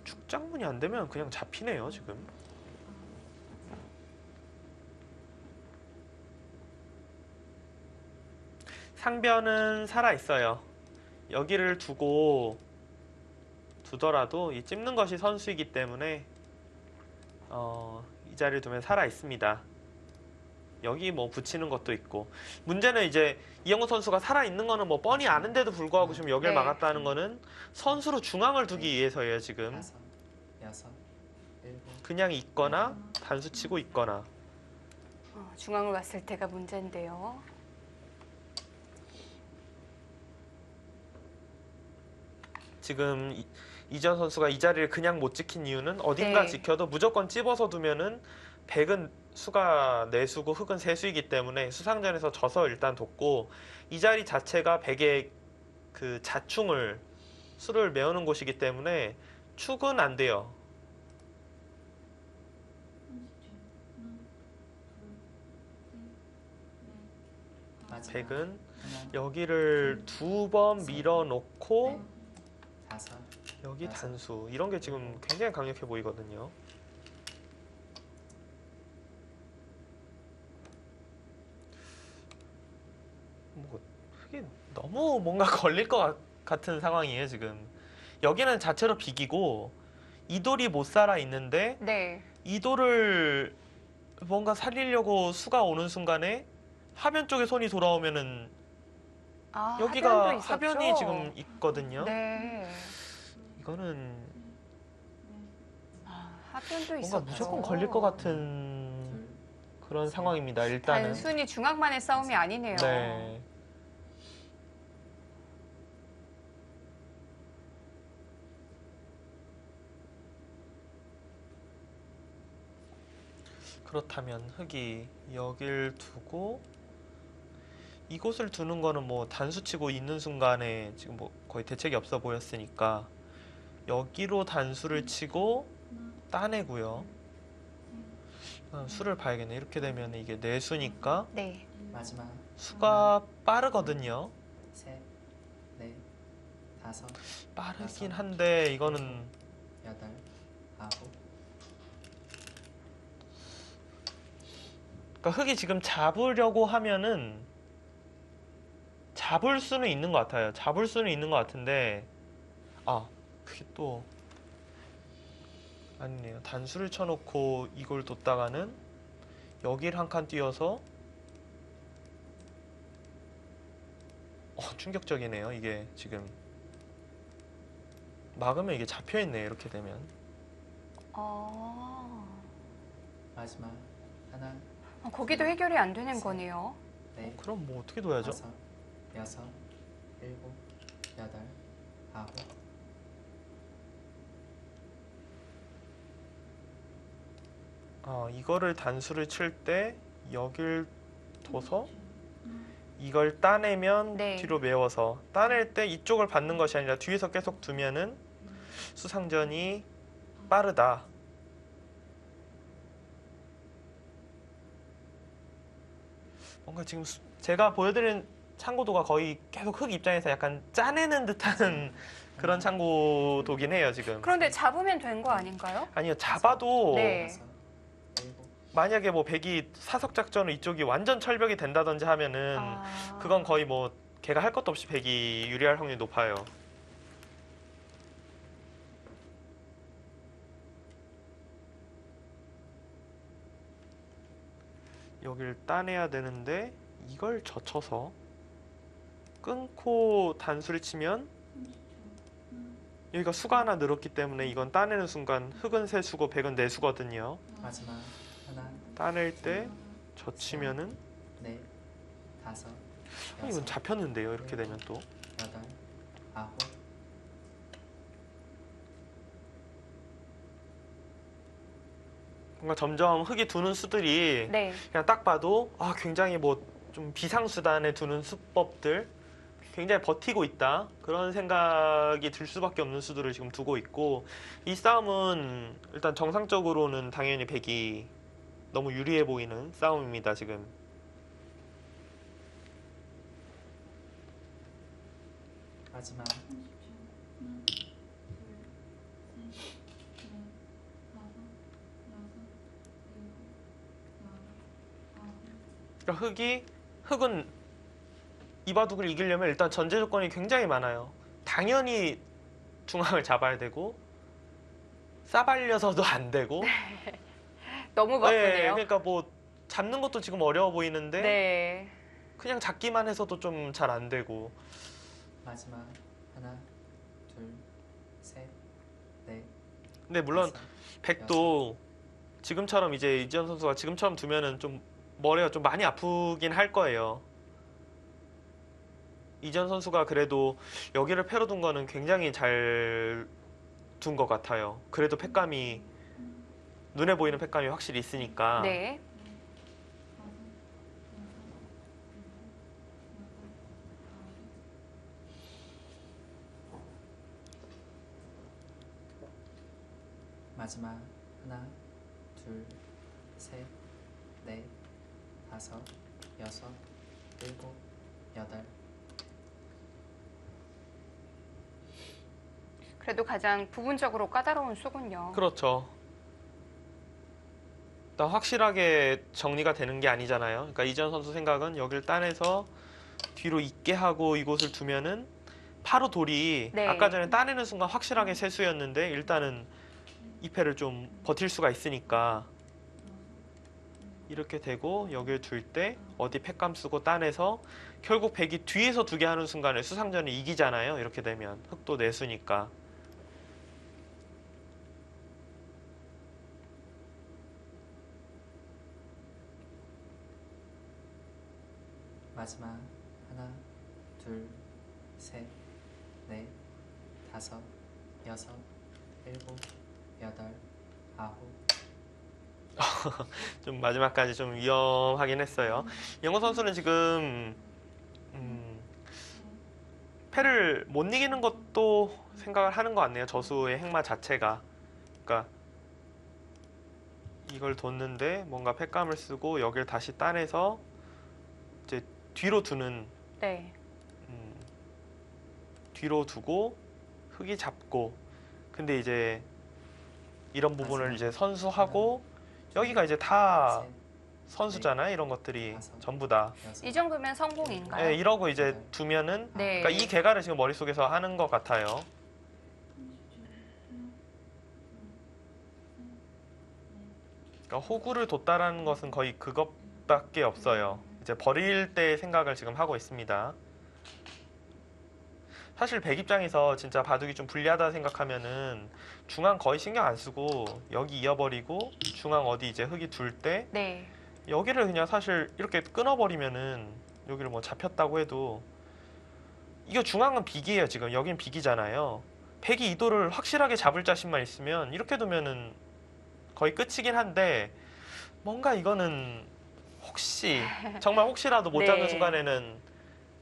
S2: 축장문이 안 되면 그냥 잡히네요. 지금 상변은 살아 있어요. 여기를 두더라도 이 찝는 것이 선수이기 때문에 이 자리를 두면 살아 있습니다. 여기 뭐 붙이는 것도 있고 문제는 이제 이영우 선수가 살아 있는 거는 뭐 뻔히 아는데도 불구하고 지금 여기를
S1: 네.
S2: 막았다는 거는 선수로 중앙을 두기 위해서예요. 지금
S3: 다섯, 여섯, 일곱,
S2: 그냥 있거나 단수 치고 있거나
S1: 중앙을 왔을 때가 문제인데요.
S2: 지금 이전 선수가 이 자리를 그냥 못 지킨 이유는 어딘가
S1: 네.
S2: 지켜도 무조건 찝어서 두면은 백은 수가 내수고 흑은 세수이기 때문에 수상전에서 져서 일단 뒀고 이 자리 자체가 백의 그 자충을 수를 메우는 곳이기 때문에 축은 안 돼요.
S3: 마지막
S2: 백은
S3: 하나,
S2: 여기를 두 번 밀어놓고
S3: 네, 다섯,
S2: 여기 단수 이런 게 지금 굉장히 강력해 보이거든요. 뭐 그게 너무 뭔가 걸릴 것 같은 상황이에요. 지금 여기는 자체로 비기고 이 돌이 못 살아 있는데
S1: 네.
S2: 이 돌을 뭔가 살리려고 수가 오는 순간에 하변 쪽에 손이 돌아오면은
S1: 하변도
S2: 여기가
S1: 있었죠?
S2: 하변이 지금 있거든요.
S1: 네.
S2: 이거는
S1: 하변도
S2: 뭔가
S1: 있었죠.
S2: 무조건 걸릴 것 같은
S3: 둘,
S2: 그런 상황입니다. 일단은.
S1: 단순히 중앙만의 싸움이 아니네요.
S2: 네. 그렇다면 흑이 여길 두고 이곳을 두는 거는 뭐 단수치고 있는 순간에 지금 뭐 거의 대책이 없어 보였으니까 여기로 단수를 치고 따내고요. 수를 봐야겠네. 이렇게 되면 이게 내수니까
S1: 네.
S3: 마지막
S2: 수가 빠르거든요.
S3: 셋, 넷, 다섯,
S2: 빠르긴 한데 이거는
S3: 여덟, 아홉,
S2: 그러니까 흑이 지금 잡으려고 하면은 잡을 수는 있는 것 같아요. 잡을 수는 있는 것 같은데 그게 또 아니네요. 단수를 쳐놓고 이걸 뒀다가는 여길 한 칸 띄어서 충격적이네요. 이게 지금 막으면 이게 잡혀있네. 이렇게 되면
S3: 마지막 하나,
S1: 거기도 해결이 안 되는 거네요.
S3: 넷,
S2: 그럼 뭐 어떻게 둬야죠?
S3: 다섯, 여섯, 일곱, 여덟, 아홉,
S2: 이거를 단수를 칠 때 여길 둬서 이걸 따내면
S1: 네.
S2: 뒤로 메워서 따낼 때 이쪽을 받는 것이 아니라 뒤에서 계속 두면은 수상전이 빠르다. 뭔가 지금 제가 보여드린 창고도가 거의 계속 흑 입장에서 약간 짜내는 듯한 그런 창고도긴 해요. 지금.
S1: 그런데 잡으면 된 거 아닌가요?
S2: 아니요, 잡아도
S1: 네.
S3: 여섯, 일곱,
S2: 만약에 뭐 백이 사석 작전으로 이쪽이 완전 철벽이 된다든지 하면은 그건 거의 뭐 걔가 할 것도 없이 백이 유리할 확률이 높아요. 여길 따내야 되는데 이걸 젖혀서 끊고 단수를 치면 여기가 수가 하나 늘었기 때문에 이건 따내는 순간 흑은 세수고 백은 내수거든요.
S3: 마지막
S2: 따낼 때 젖히면은
S3: 넷, 다섯,
S2: 이건
S3: 여섯,
S2: 잡혔는데요. 이렇게 되면 또
S3: 여덟, 아홉,
S2: 뭔가 점점 흙이 두는 수들이
S1: 네.
S2: 그냥 딱 봐도 굉장히 뭐 좀 비상수단에 두는 수법들 굉장히 버티고 있다 그런 생각이 들 수밖에 없는 수들을 지금 두고 있고 이 싸움은 일단 정상적으로는 당연히 백이 너무 유리해 보이는 싸움입니다 지금.
S3: 마지막
S2: 그러니까 흙은 이 바둑을 이기려면 일단 전제 조건이 굉장히 많아요. 당연히 중앙을 잡아야 되고 싸발려서도 안 되고
S1: 너무
S2: 네,
S1: 바쁘네요.
S2: 그러니까 뭐 잡는 것도 지금 어려워 보이는데
S1: 네.
S2: 그냥 잡기만 해서도 좀 잘 안 되고
S3: 마지막 하나, 둘, 셋, 넷,
S2: 근데 물론
S3: 다섯,
S2: 백도 지금처럼 이제 이지현 선수가 지금처럼 두면은 좀 머리가 좀 많이 아프긴 할 거예요. 이지현 선수가 그래도 여기를 패로 둔 거는 굉장히 잘 둔 것 같아요. 그래도 팩감이 눈에 보이는 팩감이 확실히 있으니까.
S1: 네.
S3: 마지막 하나, 둘, 셋, 넷, 다섯, 여섯, 일곱, 여덟.
S1: 그래도 가장 부분적으로 까다로운 수군요.
S2: 그렇죠. 일단 확실하게 정리가 되는 게 아니잖아요. 그러니까 이지현 선수 생각은 여기를 따내서 뒤로 있게 하고 이곳을 두면은 바로 돌이
S1: 네.
S2: 아까 전에 따내는 순간 확실하게 세수였는데 일단은 이 패를 좀 버틸 수가 있으니까 이렇게 되고 여기를 둘 때 어디 팩감 쓰고 따내서 결국 백이 뒤에서 두게 하는 순간에 수상전을 이기잖아요. 이렇게 되면 흑도 내수니까.
S3: 마지막 하나, 둘, 셋, 넷, 다섯, 여섯, 일곱, 여덟, 아홉.
S2: 좀 마지막까지 좀 위험하긴 했어요. 영호 선수는 지금 패를 못 이기는 것도 생각을 하는 것 같네요. 저수의 행마 자체가. 그러니까 이걸 뒀는데 뭔가 팩감을 쓰고 여기를 다시 따내서 이제 뒤로 두는
S1: 네.
S2: 뒤로 두고 흙이 잡고 근데 이제 이런 부분을 이제 선수하고 여기가 이제 다
S3: 셋,
S2: 선수잖아요. 이런 것들이 전부 다.
S3: 여섯,
S1: 이 정도면 성공인가요?
S2: 네, 이러고 이제 두면은
S1: 네.
S2: 그러니까 이 개가를 지금 머릿속에서 하는 것 같아요. 그러니까 호구를 뒀다라는 것은 거의 그것밖에 없어요. 이제 버릴 때 생각을 지금 하고 있습니다. 사실 백 입장에서 진짜 바둑이 좀 불리하다 생각하면은 중앙 거의 신경 안 쓰고 여기 이어버리고 중앙 어디 이제 흙이 둘 때
S1: 네.
S2: 여기를 그냥 사실 이렇게 끊어버리면은 여기를 뭐 잡혔다고 해도 이거 중앙은 비기예요. 지금 여긴 비기잖아요. 백이 이도를 확실하게 잡을 자신만 있으면 이렇게 두면은 거의 끝이긴 한데 뭔가 이거는 혹시 정말 혹시라도 못
S1: 네.
S2: 잡는 순간에는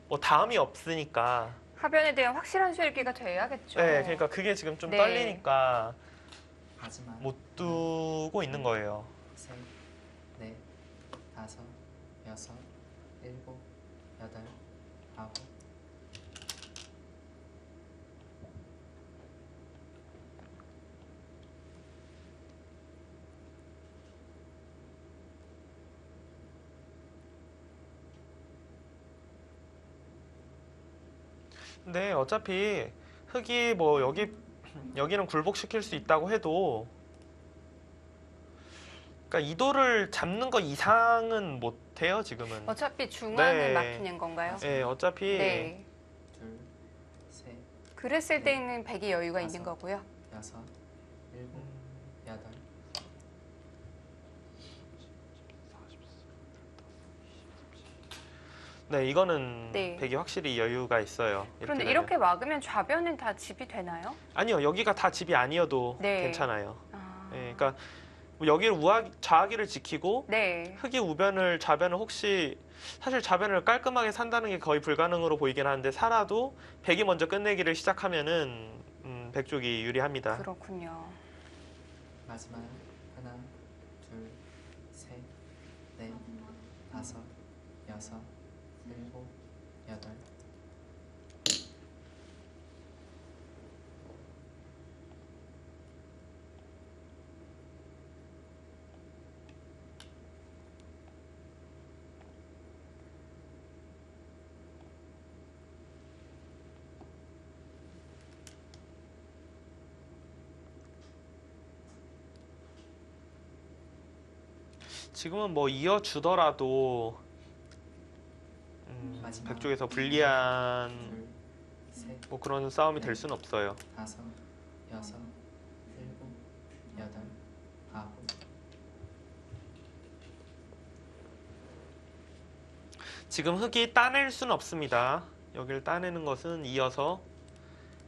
S2: 뭐 다음이 없으니까
S1: 하변에 대한 확실한 수일기가 돼야겠죠.
S2: 네, 그러니까 그게 지금 좀
S1: 네.
S2: 떨리니까
S3: 마지막
S2: 못 두고 있는 거예요.
S3: 셋, 넷, 다섯, 여섯, 일곱, 여덟, 아홉.
S2: 근데 어차피 흙이 뭐 여기는 굴복시킬 수 있다고 해도 그러니까 이도를 잡는 거 이상은 못 해요 지금은.
S1: 어차피 중앙을
S2: 네.
S1: 막히는 건가요?
S2: 네, 어차피
S1: 네.
S3: 둘, 셋,
S1: 그랬을 때는 백이 여유가 있는 거고요.
S3: 여섯, 일곱, 여덟.
S2: 네, 이거는
S1: 네.
S2: 백이 확실히 여유가 있어요.
S1: 그런데
S2: 되면.
S1: 이렇게 막으면 좌변은 다 집이 되나요?
S2: 아니요, 여기가 다 집이 아니어도
S1: 네.
S2: 괜찮아요.
S1: 아,
S2: 예, 그러니까 여기를 좌하기를 지키고
S1: 네.
S2: 흑이 우변을 좌변을 혹시 사실 좌변을 깔끔하게 산다는 게 거의 불가능으로 보이긴 하는데 살아도 백이 먼저 끝내기를 시작하면은 백 쪽이 유리합니다.
S1: 그렇군요.
S3: 마지막 하나, 둘, 셋, 넷, 다섯, 여섯, 일곱, 여덟.
S2: 지금은 뭐 이어주더라도
S3: 마지막.
S2: 백 쪽에서 불리한
S3: 둘, 셋,
S2: 뭐 그런 싸움이 될 수는 없어요.
S3: 다섯, 여섯, 일곱, 여덟, 아홉.
S2: 지금 흑이 따낼 수는 없습니다. 여기를 따내는 것은 이어서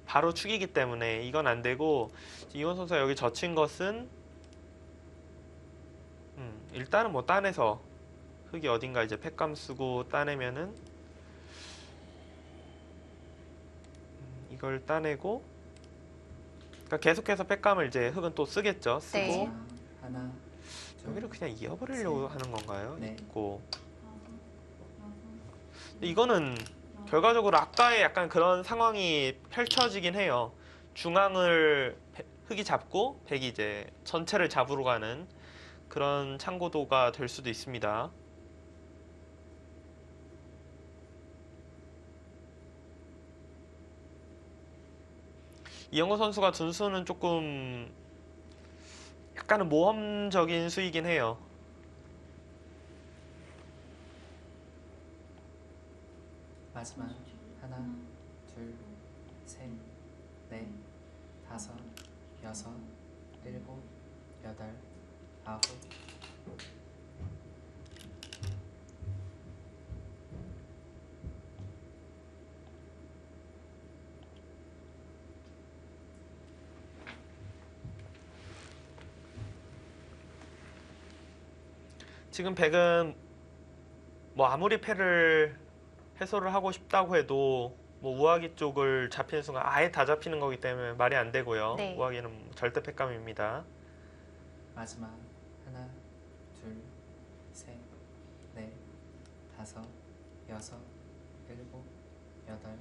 S2: 바로 축이기 때문에 이건 안 되고 이원 선수가 여기 젖힌 것은 일단은 뭐 따내서 흑이 어딘가 이제 팩감 쓰고 따내면은 이걸 따내고 그러니까 계속해서 팩감을 이제 흑은 또 쓰겠죠. 쓰고
S1: 네.
S3: 마지막 하나, 둘,
S2: 여기를 그냥 이어버리려고 하는 건가요?
S3: 네.
S2: 있고 근데 이거는 결과적으로 아까의 약간 그런 상황이 펼쳐지긴 해요. 중앙을 흑이 잡고 백이 이제 전체를 잡으러 가는 그런 창고도가 될 수도 있습니다. 이영호 선수가 둔 수는 조금 약간은 모험적인 수이긴 해요.
S3: 마지막 하나, 둘, 셋, 넷, 다섯, 여섯, 일곱, 여덟, 아홉.
S2: 지금 백은 뭐 아무리 패를 해소를 하고 싶다고 해도 뭐 우아기 쪽을 잡히는 순간 아예 다 잡히는 거기 때문에 말이 안 되고요.
S1: 네.
S2: 우아기는 절대 패감입니다.
S3: 마지막 하나, 둘, 셋, 넷, 다섯, 여섯, 일곱, 여덟.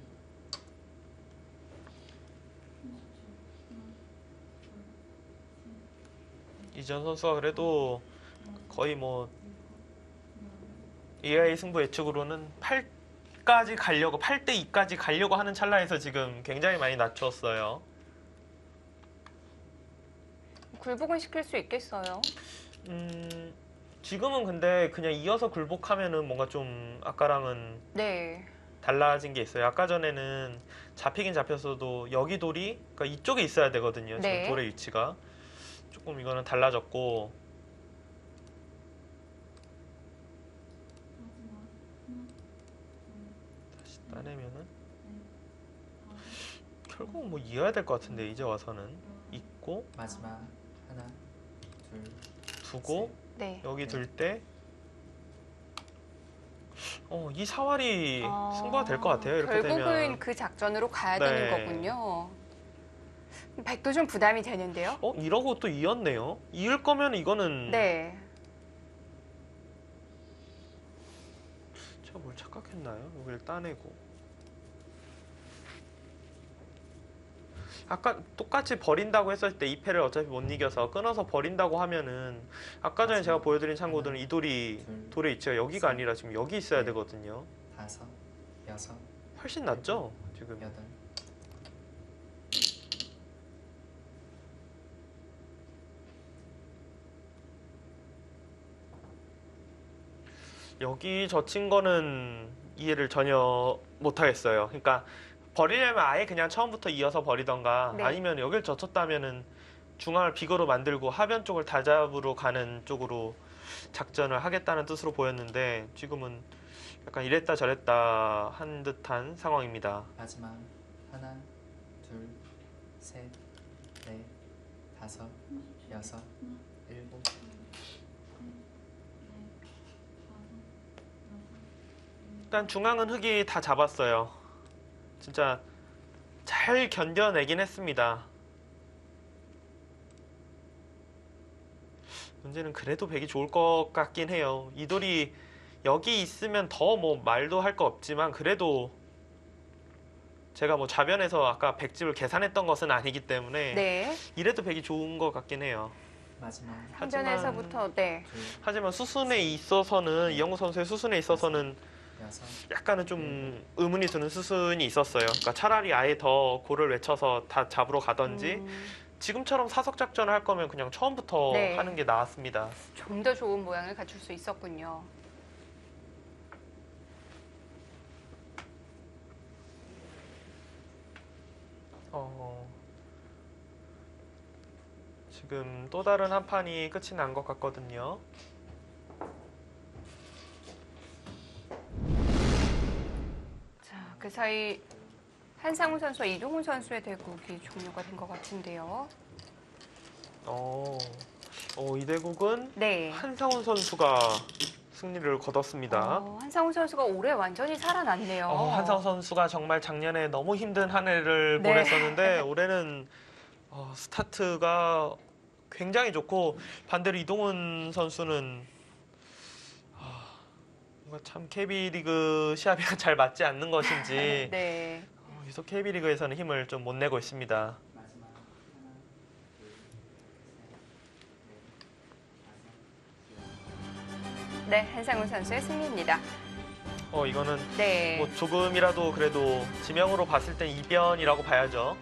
S2: 이전 선수가 그래도 거의 뭐 AI 승부 예측으로는 8까지 가려고 8대 2까지 가려고 하는 찰나에서 지금 굉장히 많이 낮췄어요.
S1: 굴복은 시킬 수 있겠어요.
S2: 지금은 근데 그냥 이어서 굴복하면은 뭔가 좀 아까랑은
S1: 네.
S2: 달라진 게 있어요. 아까 전에는 잡히긴 잡혔어도 여기 돌이 그러니까 이쪽에 있어야 되거든요. 지금
S1: 네.
S2: 돌의 위치가 조금 이거는 달라졌고 다시 따내면은 결국 뭐 이어야 될 것 같은데 이제 와서는 있고
S3: 마지막 하나, 둘,
S2: 두고
S1: 네.
S2: 여기 둘 때 이 사활이 승부가 될 것 같아요. 이렇게
S1: 결국은
S2: 되면
S1: 그 작전으로 가야
S2: 네.
S1: 되는 거군요. 백도 좀 부담이 되는데요.
S2: 이러고 또 이었네요. 이을 거면 이거는
S1: 네.
S2: 제가 뭘 착각했나요? 여기를 따내고 아까 똑같이 버린다고 했을 때 이 패를 어차피 못 이겨서 끊어서 버린다고 하면은 아까 전에 제가 보여드린 창고들은 이 돌이
S3: 둘,
S2: 돌의 위치가 여기가 아니라 지금 여기 있어야
S3: 넷.
S2: 되거든요.
S3: 다섯, 여섯,
S2: 훨씬 낫죠? 지금
S3: 여덟.
S2: 여기 젖힌 거는 이해를 전혀 못 하겠어요. 그러니까 버리려면 아예 그냥 처음부터 이어서 버리던가
S1: 네.
S2: 아니면 여길 젖혔다면은 중앙을 비거로 만들고 하변 쪽을 다 잡으러 가는 쪽으로 작전을 하겠다는 뜻으로 보였는데 지금은 약간 이랬다 저랬다 한 듯한 상황입니다.
S3: 마지막 하나, 둘, 셋, 넷, 다섯, 여섯, 일곱.
S2: 일단 중앙은 흙이 다 잡았어요. 진짜 잘 견뎌내긴 했습니다. 문제는 그래도 백이 좋을 것 같긴 해요. 이 돌이 여기 있으면 더 뭐 말도 할 거 없지만 그래도 제가 뭐 좌변에서 아까 백집을 계산했던 것은 아니기 때문에
S1: 네.
S2: 이래도 백이 좋은 것 같긴 해요.
S3: 마지막
S1: 상전에서부터 네.
S3: 둘,
S2: 하지만 수순에 있어서는 이영우 선수의 수순에 있어서는
S3: 여섯,
S2: 약간은 좀 의문이 드는 수순이 있었어요. 그러니까 차라리 아예 더 고를 외쳐서 다 잡으러 가던지 지금처럼 사석 작전을 할 거면 그냥 처음부터
S1: 네.
S2: 하는 게 나았습니다.
S1: 좀 더 좋은 모양을 갖출 수 있었군요.
S2: 지금 또 다른 한 판이 끝이 난 것 같거든요.
S1: 자, 그 사이 한상우 선수와 이동훈 선수의 대국이 종료가 된 것 같은데요.
S2: 이 대국은
S1: 네.
S2: 한상훈 선수가 승리를 거뒀습니다.
S1: 한상우 선수가 올해 완전히 살아났네요.
S2: 한상훈 선수가 정말 작년에 너무 힘든 한 해를
S1: 네.
S2: 보냈었는데 올해는 스타트가 굉장히 좋고 반대로 이동훈 선수는 뭔가 참 KB리그 시합이랑 잘 맞지 않는 것인지
S1: 네.
S2: 계속 KB리그에서는 힘을 좀 못 내고 있습니다.
S3: 마지막 하나, 둘, 셋, 넷, 다섯,
S1: 네, 한상우 선수의 승리입니다.
S2: 이거는
S1: 네.
S2: 뭐 조금이라도 그래도 지명으로 봤을 땐 이변이라고 봐야죠.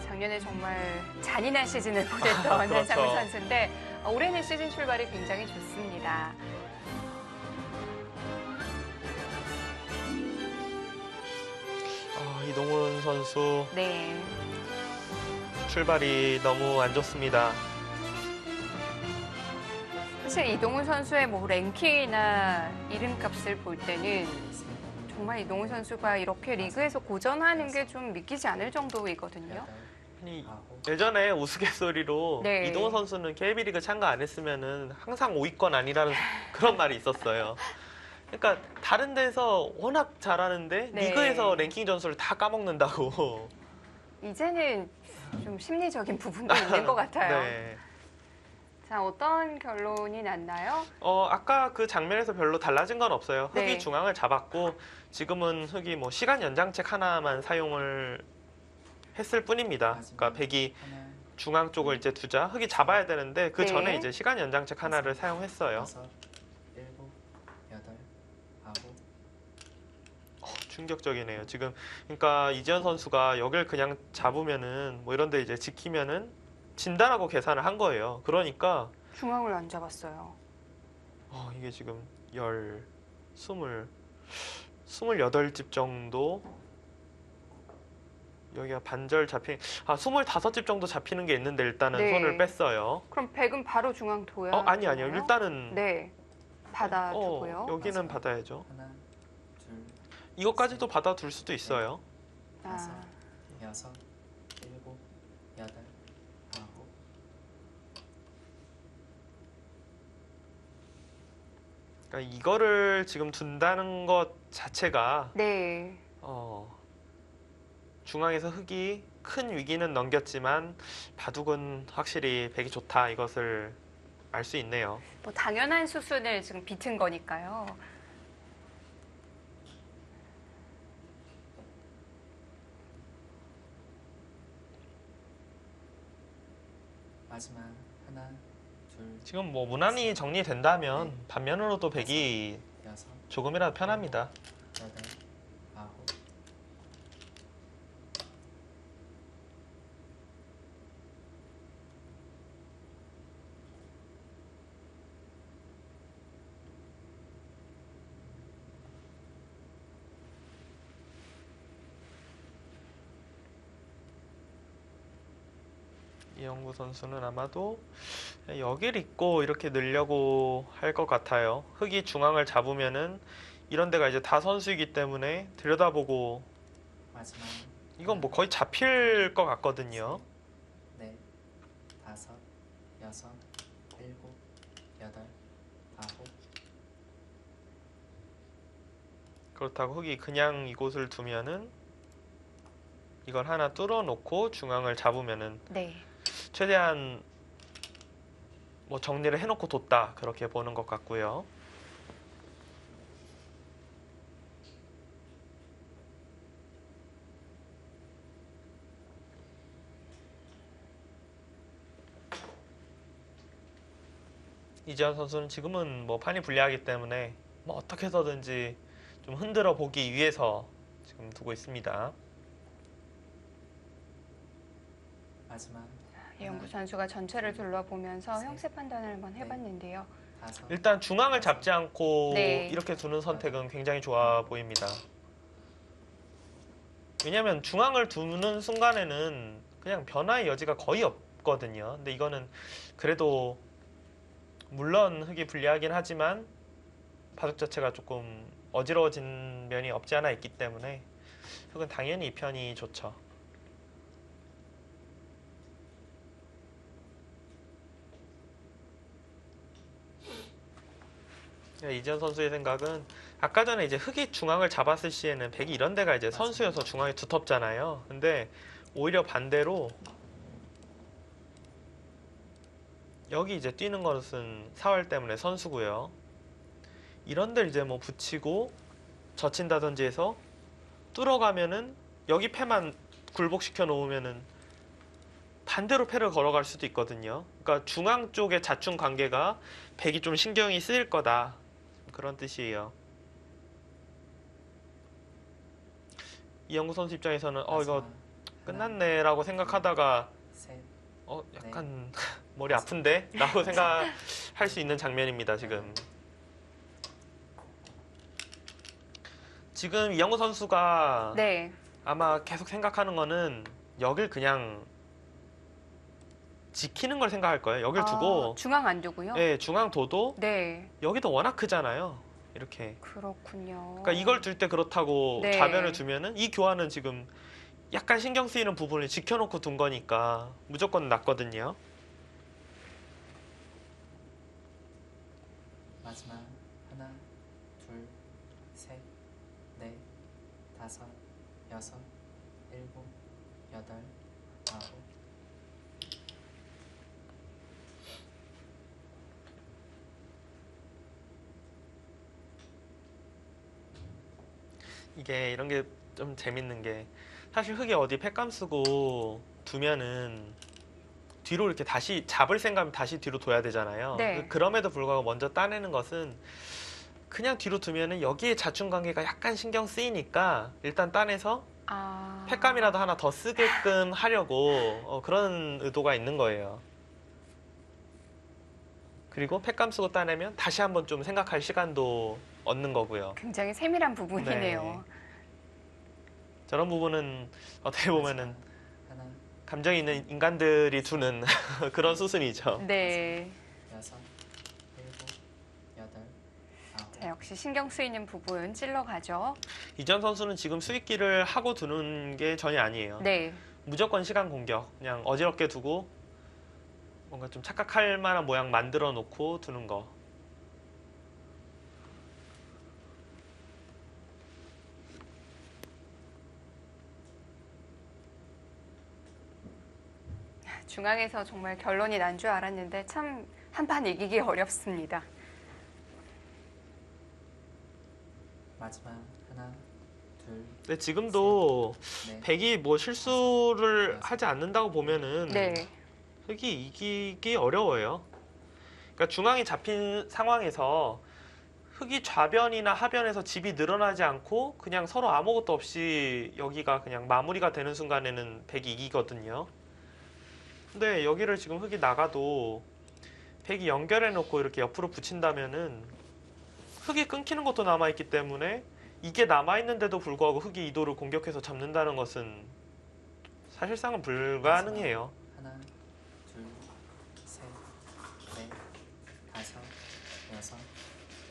S1: 작년에 정말 잔인한 시즌을 보냈던
S2: 그렇죠.
S1: 한상우 선수인데 올해는 시즌 출발이 굉장히 좋습니다.
S2: 이동훈 선수
S1: 네.
S2: 출발이 너무 안 좋습니다.
S1: 사실 이동훈 선수의 뭐 랭킹이나 이름값을 볼 때는 정말 이동훈 선수가 이렇게 리그에서 고전하는 게 좀 믿기지 않을 정도이거든요.
S3: 여덟,
S2: 아니,
S3: 아홉,
S2: 예전에 우스갯소리로
S1: 네.
S2: 이동훈 선수는 KB리그 참가 안 했으면은 항상 5위권 아니라는 그런 말이 있었어요. 그러니까 다른 데서 워낙 잘하는데
S1: 네.
S2: 리그에서 랭킹 점수를 다 까먹는다고.
S1: 이제는 좀 심리적인 부분도 있는 것 같아요.
S2: 네.
S1: 자, 어떤 결론이 났나요?
S2: 아까 그 장면에서 별로 달라진 건 없어요. 흙이
S1: 네.
S2: 중앙을 잡았고 지금은 흙이 뭐 시간 연장책 하나만 사용을 했을 뿐입니다. 그러니까 백이
S3: 하나,
S2: 중앙 쪽을 이제 두자. 흙이 잡아야 되는데 그
S1: 네.
S2: 전에 이제 시간 연장책 하나를 사용했어요.
S3: 여섯, 일곱, 여덟, 아홉.
S2: 충격적이네요. 지금 그러니까 이지현 선수가 여길 그냥 잡으면은 뭐 이런데 이제 지키면은 진다라고 계산을 한 거예요. 그러니까
S1: 중앙을 안 잡았어요.
S2: 이게 지금 28집 정도 여기가 반절 잡힌 25집 정도 잡히는 게 있는데 일단은
S1: 네.
S2: 손을 뺐어요.
S1: 그럼 백은 바로 중앙 둬야
S2: 아니요.
S1: 되나요?
S2: 일단은
S1: 네. 받아두고요.
S2: 여기는 받아야죠.
S3: 하나, 둘,
S2: 이것까지도 받아둘 수도 있어요.
S3: 다섯,
S1: 아,
S3: 여섯, 일곱, 여덟, 아홉.
S2: 그러니까 이거를 지금 둔다는 것 자체가
S1: 네.
S2: 중앙에서 흙이 큰 위기는 넘겼지만 바둑은 확실히 백이 좋다 이것을 알 수 있네요.
S1: 뭐 당연한 수순을 지금 비튼 거니까요.
S3: 마지막 하나, 둘,
S2: 지금 뭐 무난히 정리된다면 반면으로도 백이
S3: 여섯,
S2: 조금이라도 편합니다.
S3: 여덟, 아홉.
S2: 이영구 선수는 아마도 여길 잇고 이렇게 넣으려고 할 것 같아요. 흑이 중앙을 잡으면은 이런 데가 이제 다 선수이기 때문에 들여다보고
S3: 마지막
S2: 이건 뭐 거의 잡힐 것 같거든요.
S3: 넷, 다섯, 여섯, 일곱, 여덟, 아홉.
S2: 그렇다고 흑이 그냥 이곳을 두면은 이걸 하나 뚫어 놓고 중앙을 잡으면은
S1: 네.
S2: 최대한 뭐 정리를 해놓고 뒀다 그렇게 보는 것 같고요. 이지현 선수는 지금은 뭐 판이 불리하기 때문에 뭐 어떻게 해서든지 좀 흔들어 보기 위해서 지금 두고 있습니다.
S3: 마지막
S1: 이영구 선수가 전체를 둘러보면서
S3: 셋,
S1: 형세 판단을 한번 해봤는데요.
S3: 다섯.
S2: 일단 중앙을 잡지 않고
S1: 네.
S2: 이렇게 두는 선택은 굉장히 좋아 보입니다. 왜냐하면 중앙을 두는 순간에는 그냥 변화의 여지가 거의 없거든요. 근데 이거는 그래도 물론 흑이 불리하긴 하지만 바둑 자체가 조금 어지러워진 면이 없지 않아 있기 때문에 흑은 당연히 이 편이 좋죠. 이지현 선수의 생각은 아까 전에 이제 흑이 중앙을 잡았을 시에는 백이 이런 데가 이제 선수여서 중앙이 두텁잖아요. 근데 오히려 반대로 여기 이제 뛰는 것은 사활 때문에 선수고요. 이런 데를 이제 뭐 붙이고 젖힌다든지 해서 뚫어가면은 여기 패만 굴복시켜 놓으면은 반대로 패를 걸어갈 수도 있거든요. 그러니까 중앙 쪽의 자충 관계가 백이 좀 신경이 쓰일 거다. 그런 뜻이에요. 이영구 선수 입장에서는 이거
S3: 마지막
S2: 끝났네라고 생각하다가
S3: 셋,
S2: 약간 머리 아픈데? 라고 생각할 수 있는 장면입니다. 지금 이영구 선수가
S1: 네.
S2: 아마 계속 생각하는 거는 여길 그냥 지키는 걸 생각할 거예요. 여길 두고
S1: 중앙 안 두고요?
S2: 예, 중앙 둬도
S1: 네.
S2: 여기도 워낙 크잖아요. 이렇게.
S1: 그렇군요.
S2: 그러니까 이걸 둘 때 그렇다고
S1: 네.
S2: 좌변을 두면은 이 교환은 지금 약간 신경 쓰이는 부분을 지켜놓고 둔 거니까 무조건 낫거든요.
S3: 마지막 하나, 둘, 셋, 넷, 다섯, 여섯, 일곱, 여덟, 아홉.
S2: 이게 이런 게 좀 재밌는 게 사실 흑이 어디 팩감 쓰고 두면은 뒤로 이렇게 다시 잡을 생각하면 다시 뒤로 둬야 되잖아요.
S1: 네.
S2: 그럼에도 불구하고 먼저 따내는 것은 그냥 뒤로 두면은 여기에 자충 관계가 약간 신경 쓰이니까 일단 따내서 팩감이라도 하나 더 쓰게끔 하려고 그런 의도가 있는 거예요. 그리고 팩감 쓰고 따내면 다시 한번 좀 생각할 시간도 얻는 거고요.
S1: 굉장히 세밀한 부분이네요.
S2: 저런 부분은 어떻게 보면은
S3: 하나,
S2: 감정이 있는 인간들이 두는 그런 수순이죠.
S1: 네.
S3: 여섯, 일곱, 여덟, 아홉.
S1: 자, 역시 신경 쓰이는 부분 찔러가죠.
S2: 이전 선수는 지금 수익기를 하고 두는 게 전혀 아니에요.
S1: 네.
S2: 무조건 시간 공격. 그냥 어지럽게 두고 뭔가 좀 착각할 만한 모양 만들어 놓고 두는 거.
S1: 중앙에서 정말 결론이 난 줄 알았는데 참 한판 이기기 어렵습니다.
S3: 마지막 하나, 둘,
S2: 근데 지금도
S3: 넷,
S2: 백이 뭐 실수를 하지 않는다고 보면은
S1: 네.
S2: 흑이 이기기 어려워요. 그러니까 중앙이 잡힌 상황에서 흑이 좌변이나 하변에서 집이 늘어나지 않고 그냥 서로 아무것도 없이 여기가 그냥 마무리가 되는 순간에는 백이 이기거든요. 근데 여기를 지금 흑이 나가도 백이 연결해 놓고 이렇게 옆으로 붙인다면은 흑이 끊기는 것도 남아있기 때문에 이게 남아있는데도 불구하고 흑이 이도를 공격해서 잡는다는 것은 사실상은 불가능해요.
S3: 하나,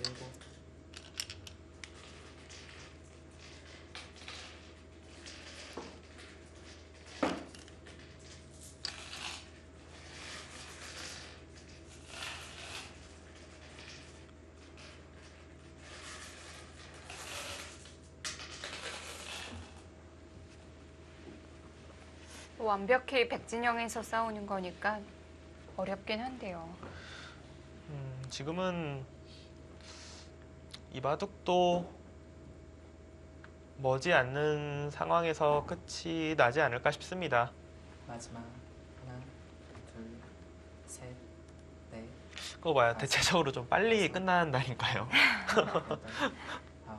S3: 일곱,
S1: 완벽히 백진영에서 싸우는 거니까 어렵긴 한데요.
S2: 지금은 이 바둑도 머지않는 상황에서 끝이 나지 않을까 싶습니다.
S3: 마지막 하나, 둘, 셋, 넷,
S2: 그거 봐요. 대체적으로 좀 빨리
S3: 다섯.
S2: 끝난다니까요.
S3: 여덟, 아홉,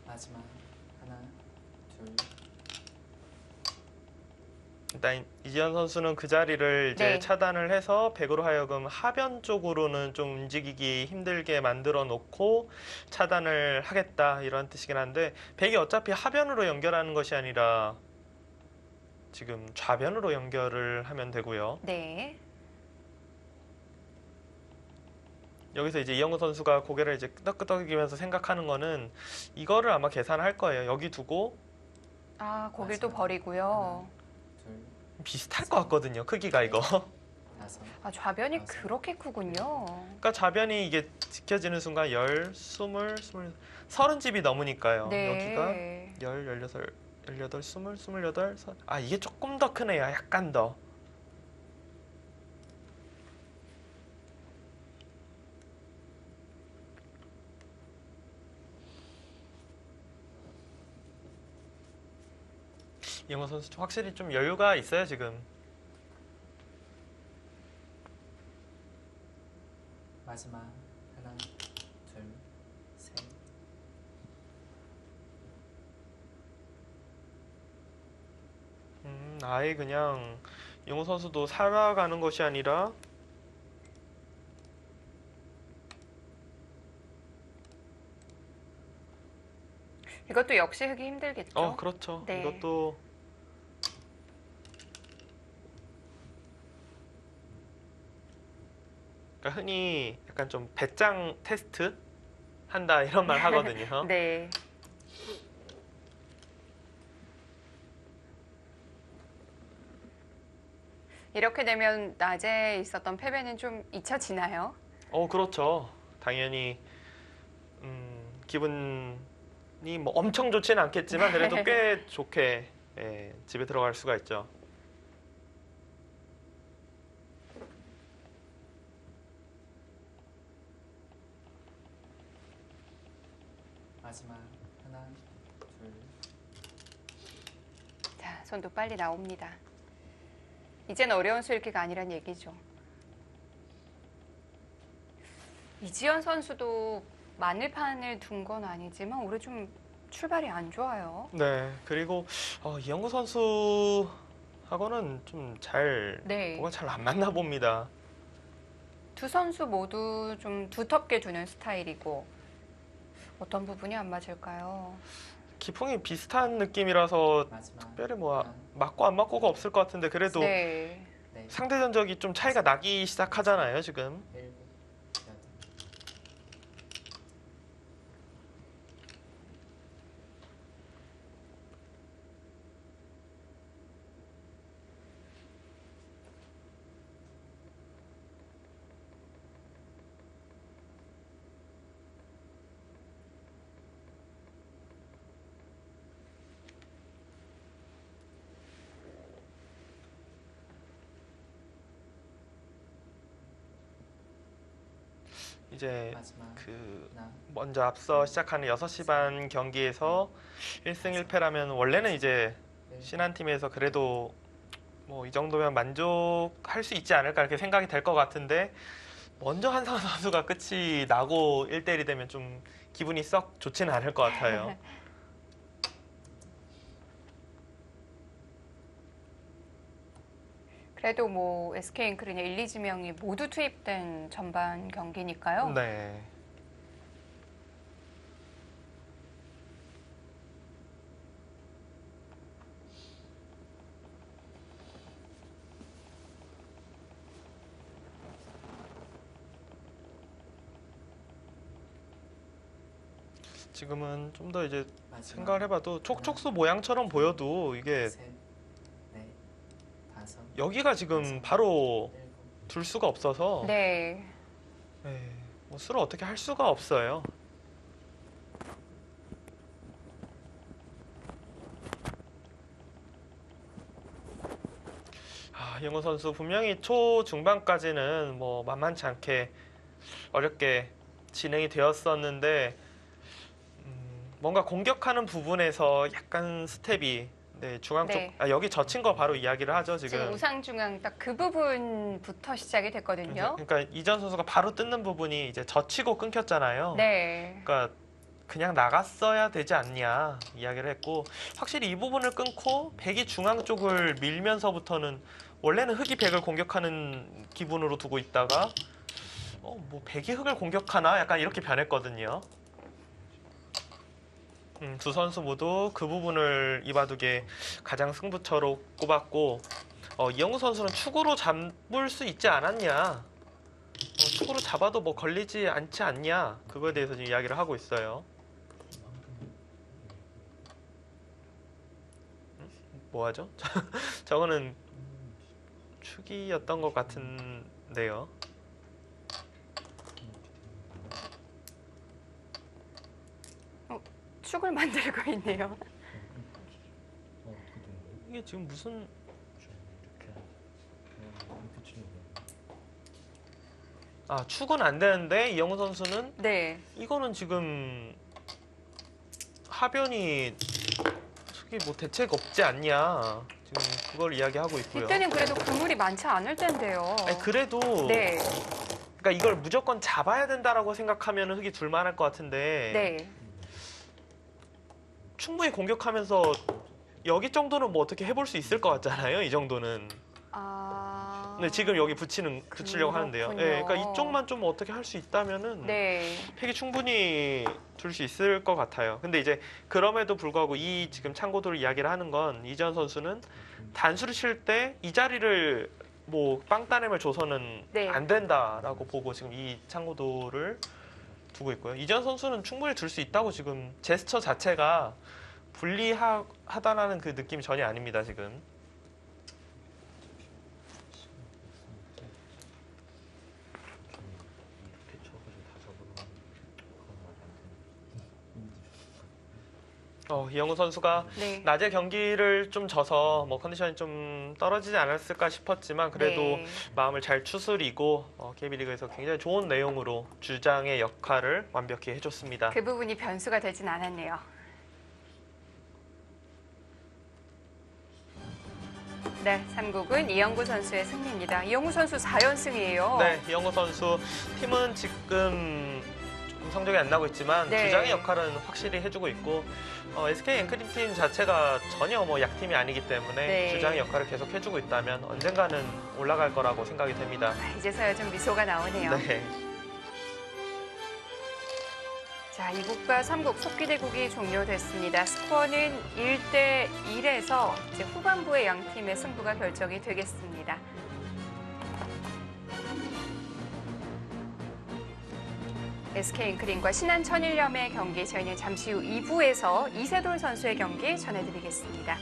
S3: 마지막 하나, 둘,
S2: 일단 이지현 선수는 그 자리를 이제
S1: 네.
S2: 차단을 해서 백으로 하여금 하변 쪽으로는 좀 움직이기 힘들게 만들어 놓고 차단을 하겠다 이런 뜻이긴 한데 백이 어차피 하변으로 연결하는 것이 아니라 지금 좌변으로 연결을 하면 되고요.
S1: 네.
S2: 여기서 이제 이영구 선수가 고개를 이제 끄덕끄덕이면서 생각하는 거는 이거를 아마 계산할 거예요. 여기 두고
S1: 아, 거길 또
S3: 마지막
S1: 버리고요.
S3: 둘,
S2: 비슷할 것 같거든요. 크기가 이거.
S3: 다섯,
S1: 아, 좌변이
S3: 다섯.
S1: 그렇게 크군요.
S2: 그러니까 좌변이 이게 지켜지는 순간 10, 20, 20, 30집이 넘으니까요. 여기가
S1: 네.
S2: 10, 16, 18, 20, 28. 아, 이게 조금 더 크네요. 약간 더. 이영호 선수 확실히 좀 여유가 있어요, 지금.
S3: 마지막 하나, 둘, 셋,
S2: 아예 그냥 이영호 선수도 살아가는 것이 아니라
S1: 이것도 역시 하기 힘들겠죠?
S2: 그렇죠.
S1: 네.
S2: 이것도 그러니까 흔히 약간 좀 배짱 테스트 한다 이런 말 하거든요.
S1: 네. 이렇게 되면 낮에 있었던 패배는 좀 잊혀지나요?
S2: 그렇죠. 당연히 기분이 뭐 엄청 좋지는 않겠지만 그래도 꽤 좋게 집에 들어갈 수가 있죠.
S3: 마지막 하나, 둘,
S1: 자, 손도 빨리 나옵니다. 이젠 어려운 수읽기가 아니란 얘기죠. 이지연 선수도 마늘판을 둔 건 아니지만 올해 좀 출발이 안 좋아요.
S2: 네. 그리고 이영구 선수하고는 좀
S1: 네.
S2: 뭐가 잘 안 맞나 봅니다.
S1: 두 선수 모두 좀 두텁게 두는 스타일이고 어떤 부분이 안 맞을까요?
S2: 기풍이 비슷한 느낌이라서
S3: 마지막
S2: 특별히 뭐
S3: 하나,
S2: 맞고 안 맞고가 없을 것 같은데 그래도
S1: 네.
S3: 넷,
S2: 상대 전적이 좀 차이가 나기 시작하잖아요, 지금.
S3: 일곱, 여덟,
S2: 이제
S3: 마지막
S2: 그
S3: 하나,
S2: 먼저 앞서 시작하는 6시 반 경기에서 1승 1패라면 원래는 이제
S3: 일,
S2: 신한팀에서 그래도 뭐 이 정도면 만족할 수 있지 않을까 이렇게 생각이 될 것 같은데 먼저 한상원 선수가 끝이 나고 1대1이 되면 좀 기분이 썩 좋지는 않을 것 같아요.
S1: 그래도 뭐 SK앵크린의 1, 2지명이 모두 투입된 전반 경기니까요.
S2: 네. 지금은 좀 더 이제
S3: 마지막
S2: 생각을 해봐도 촉촉수 모양처럼 보여도 이게
S3: 셋, 넷, 다섯,
S2: 여기가 지금 바로
S3: 일곱,
S2: 둘 수가 없어서
S1: 네.
S2: 뭐 수를 어떻게 할 수가 없어요. 이영호 선수 분명히 초중반까지는 뭐 만만치 않게 어렵게 진행이 되었었는데 뭔가 공격하는 부분에서 약간 스텝이 중앙 쪽
S1: 네.
S2: 여기 젖힌 거 바로 이야기를 하죠
S1: 지금
S2: 지금.
S1: 우상중앙 딱 그 부분부터 시작이 됐거든요.
S2: 그러니까 이전 선수가 바로 뜯는 부분이 이제 젖히고 끊겼잖아요.
S1: 네.
S2: 그러니까 그냥 나갔어야 되지 않냐 이야기를 했고 확실히 이 부분을 끊고 백이 중앙 쪽을 밀면서부터는 원래는 흑이 백을 공격하는 기분으로 두고 있다가 뭐 백이 흑을 공격하나 약간 이렇게 변했거든요. 두 선수 모두 그 부분을 이바둑의 가장 승부처로 꼽았고 이영우 선수는 축으로 잡을 수 있지 않았냐, 축으로 잡아도 뭐 걸리지 않지 않냐, 그거에 대해서 지금 이야기를 하고 있어요. 뭐하죠? 저거는 축이었던 것 같은데요.
S1: 축을 만들고 있네요.
S2: 이게 지금 무슨 축은 안 되는데 이영우 선수는
S1: 네.
S2: 이거는 지금 하변이 속이 뭐 대책 없지 않냐, 지금 그걸 이야기하고 있고요.
S1: 이때는 그래도 그물이 많지 않을 텐데요.
S2: 아니, 그래도
S1: 네.
S2: 그러니까 이걸 무조건 잡아야 된다라고 생각하면 흑이 둘만할 것 같은데
S1: 네.
S2: 충분히 공격하면서 여기 정도는 뭐 어떻게 해볼 수 있을 것 같잖아요. 이 정도는. 근데 지금 여기 붙이려고 하는데요.
S1: 그렇군요.
S2: 그러니까 이쪽만 좀 어떻게 할 수 있다면은
S1: 네.
S2: 팩이 충분히 둘 수 있을 것 같아요. 근데 이제 그럼에도 불구하고 이 지금 창고도를 이야기를 하는 건 이전 선수는 단수를 칠 때 이 자리를 뭐 빵따냄을 줘서는
S1: 네.
S2: 안 된다라고 보고 지금 이 창고도를 두고 있고요. 이전 선수는 충분히 둘 수 있다고 지금 제스처 자체가 불리하다라는 그 느낌이 전혀 아닙니다, 지금. 이영우 선수가
S1: 네.
S2: 낮에 경기를 좀 져서 뭐 컨디션이 좀 떨어지지 않았을까 싶었지만 그래도
S1: 네.
S2: 마음을 잘 추스리고 KB리그에서 굉장히 좋은 내용으로 주장의 역할을 완벽히 해줬습니다.
S1: 그 부분이 변수가 되진 않았네요. 네, 3국은 이영구 선수의 승리입니다. 이영구 선수 4연승이에요.
S2: 네, 이영우 선수 팀은 지금 조금 성적이 안 나고 있지만
S1: 네.
S2: 주장의 역할은 확실히 해주고 있고 SK앵크림 팀 자체가 전혀 뭐 약팀이 아니기 때문에
S1: 네.
S2: 주장의 역할을 계속 해주고 있다면 언젠가는 올라갈 거라고 생각이 됩니다.
S1: 이제서야 좀 미소가 나오네요.
S2: 네.
S1: 자, 2국과 3국 속기대국이 종료됐습니다. 스코어는 1대1에서 이제 후반부의 양 팀의 승부가 결정이 되겠습니다. SK앵크림과 신한천일염의 경기, 저희는 잠시 후 2부에서 이세돌 선수의 경기 전해드리겠습니다.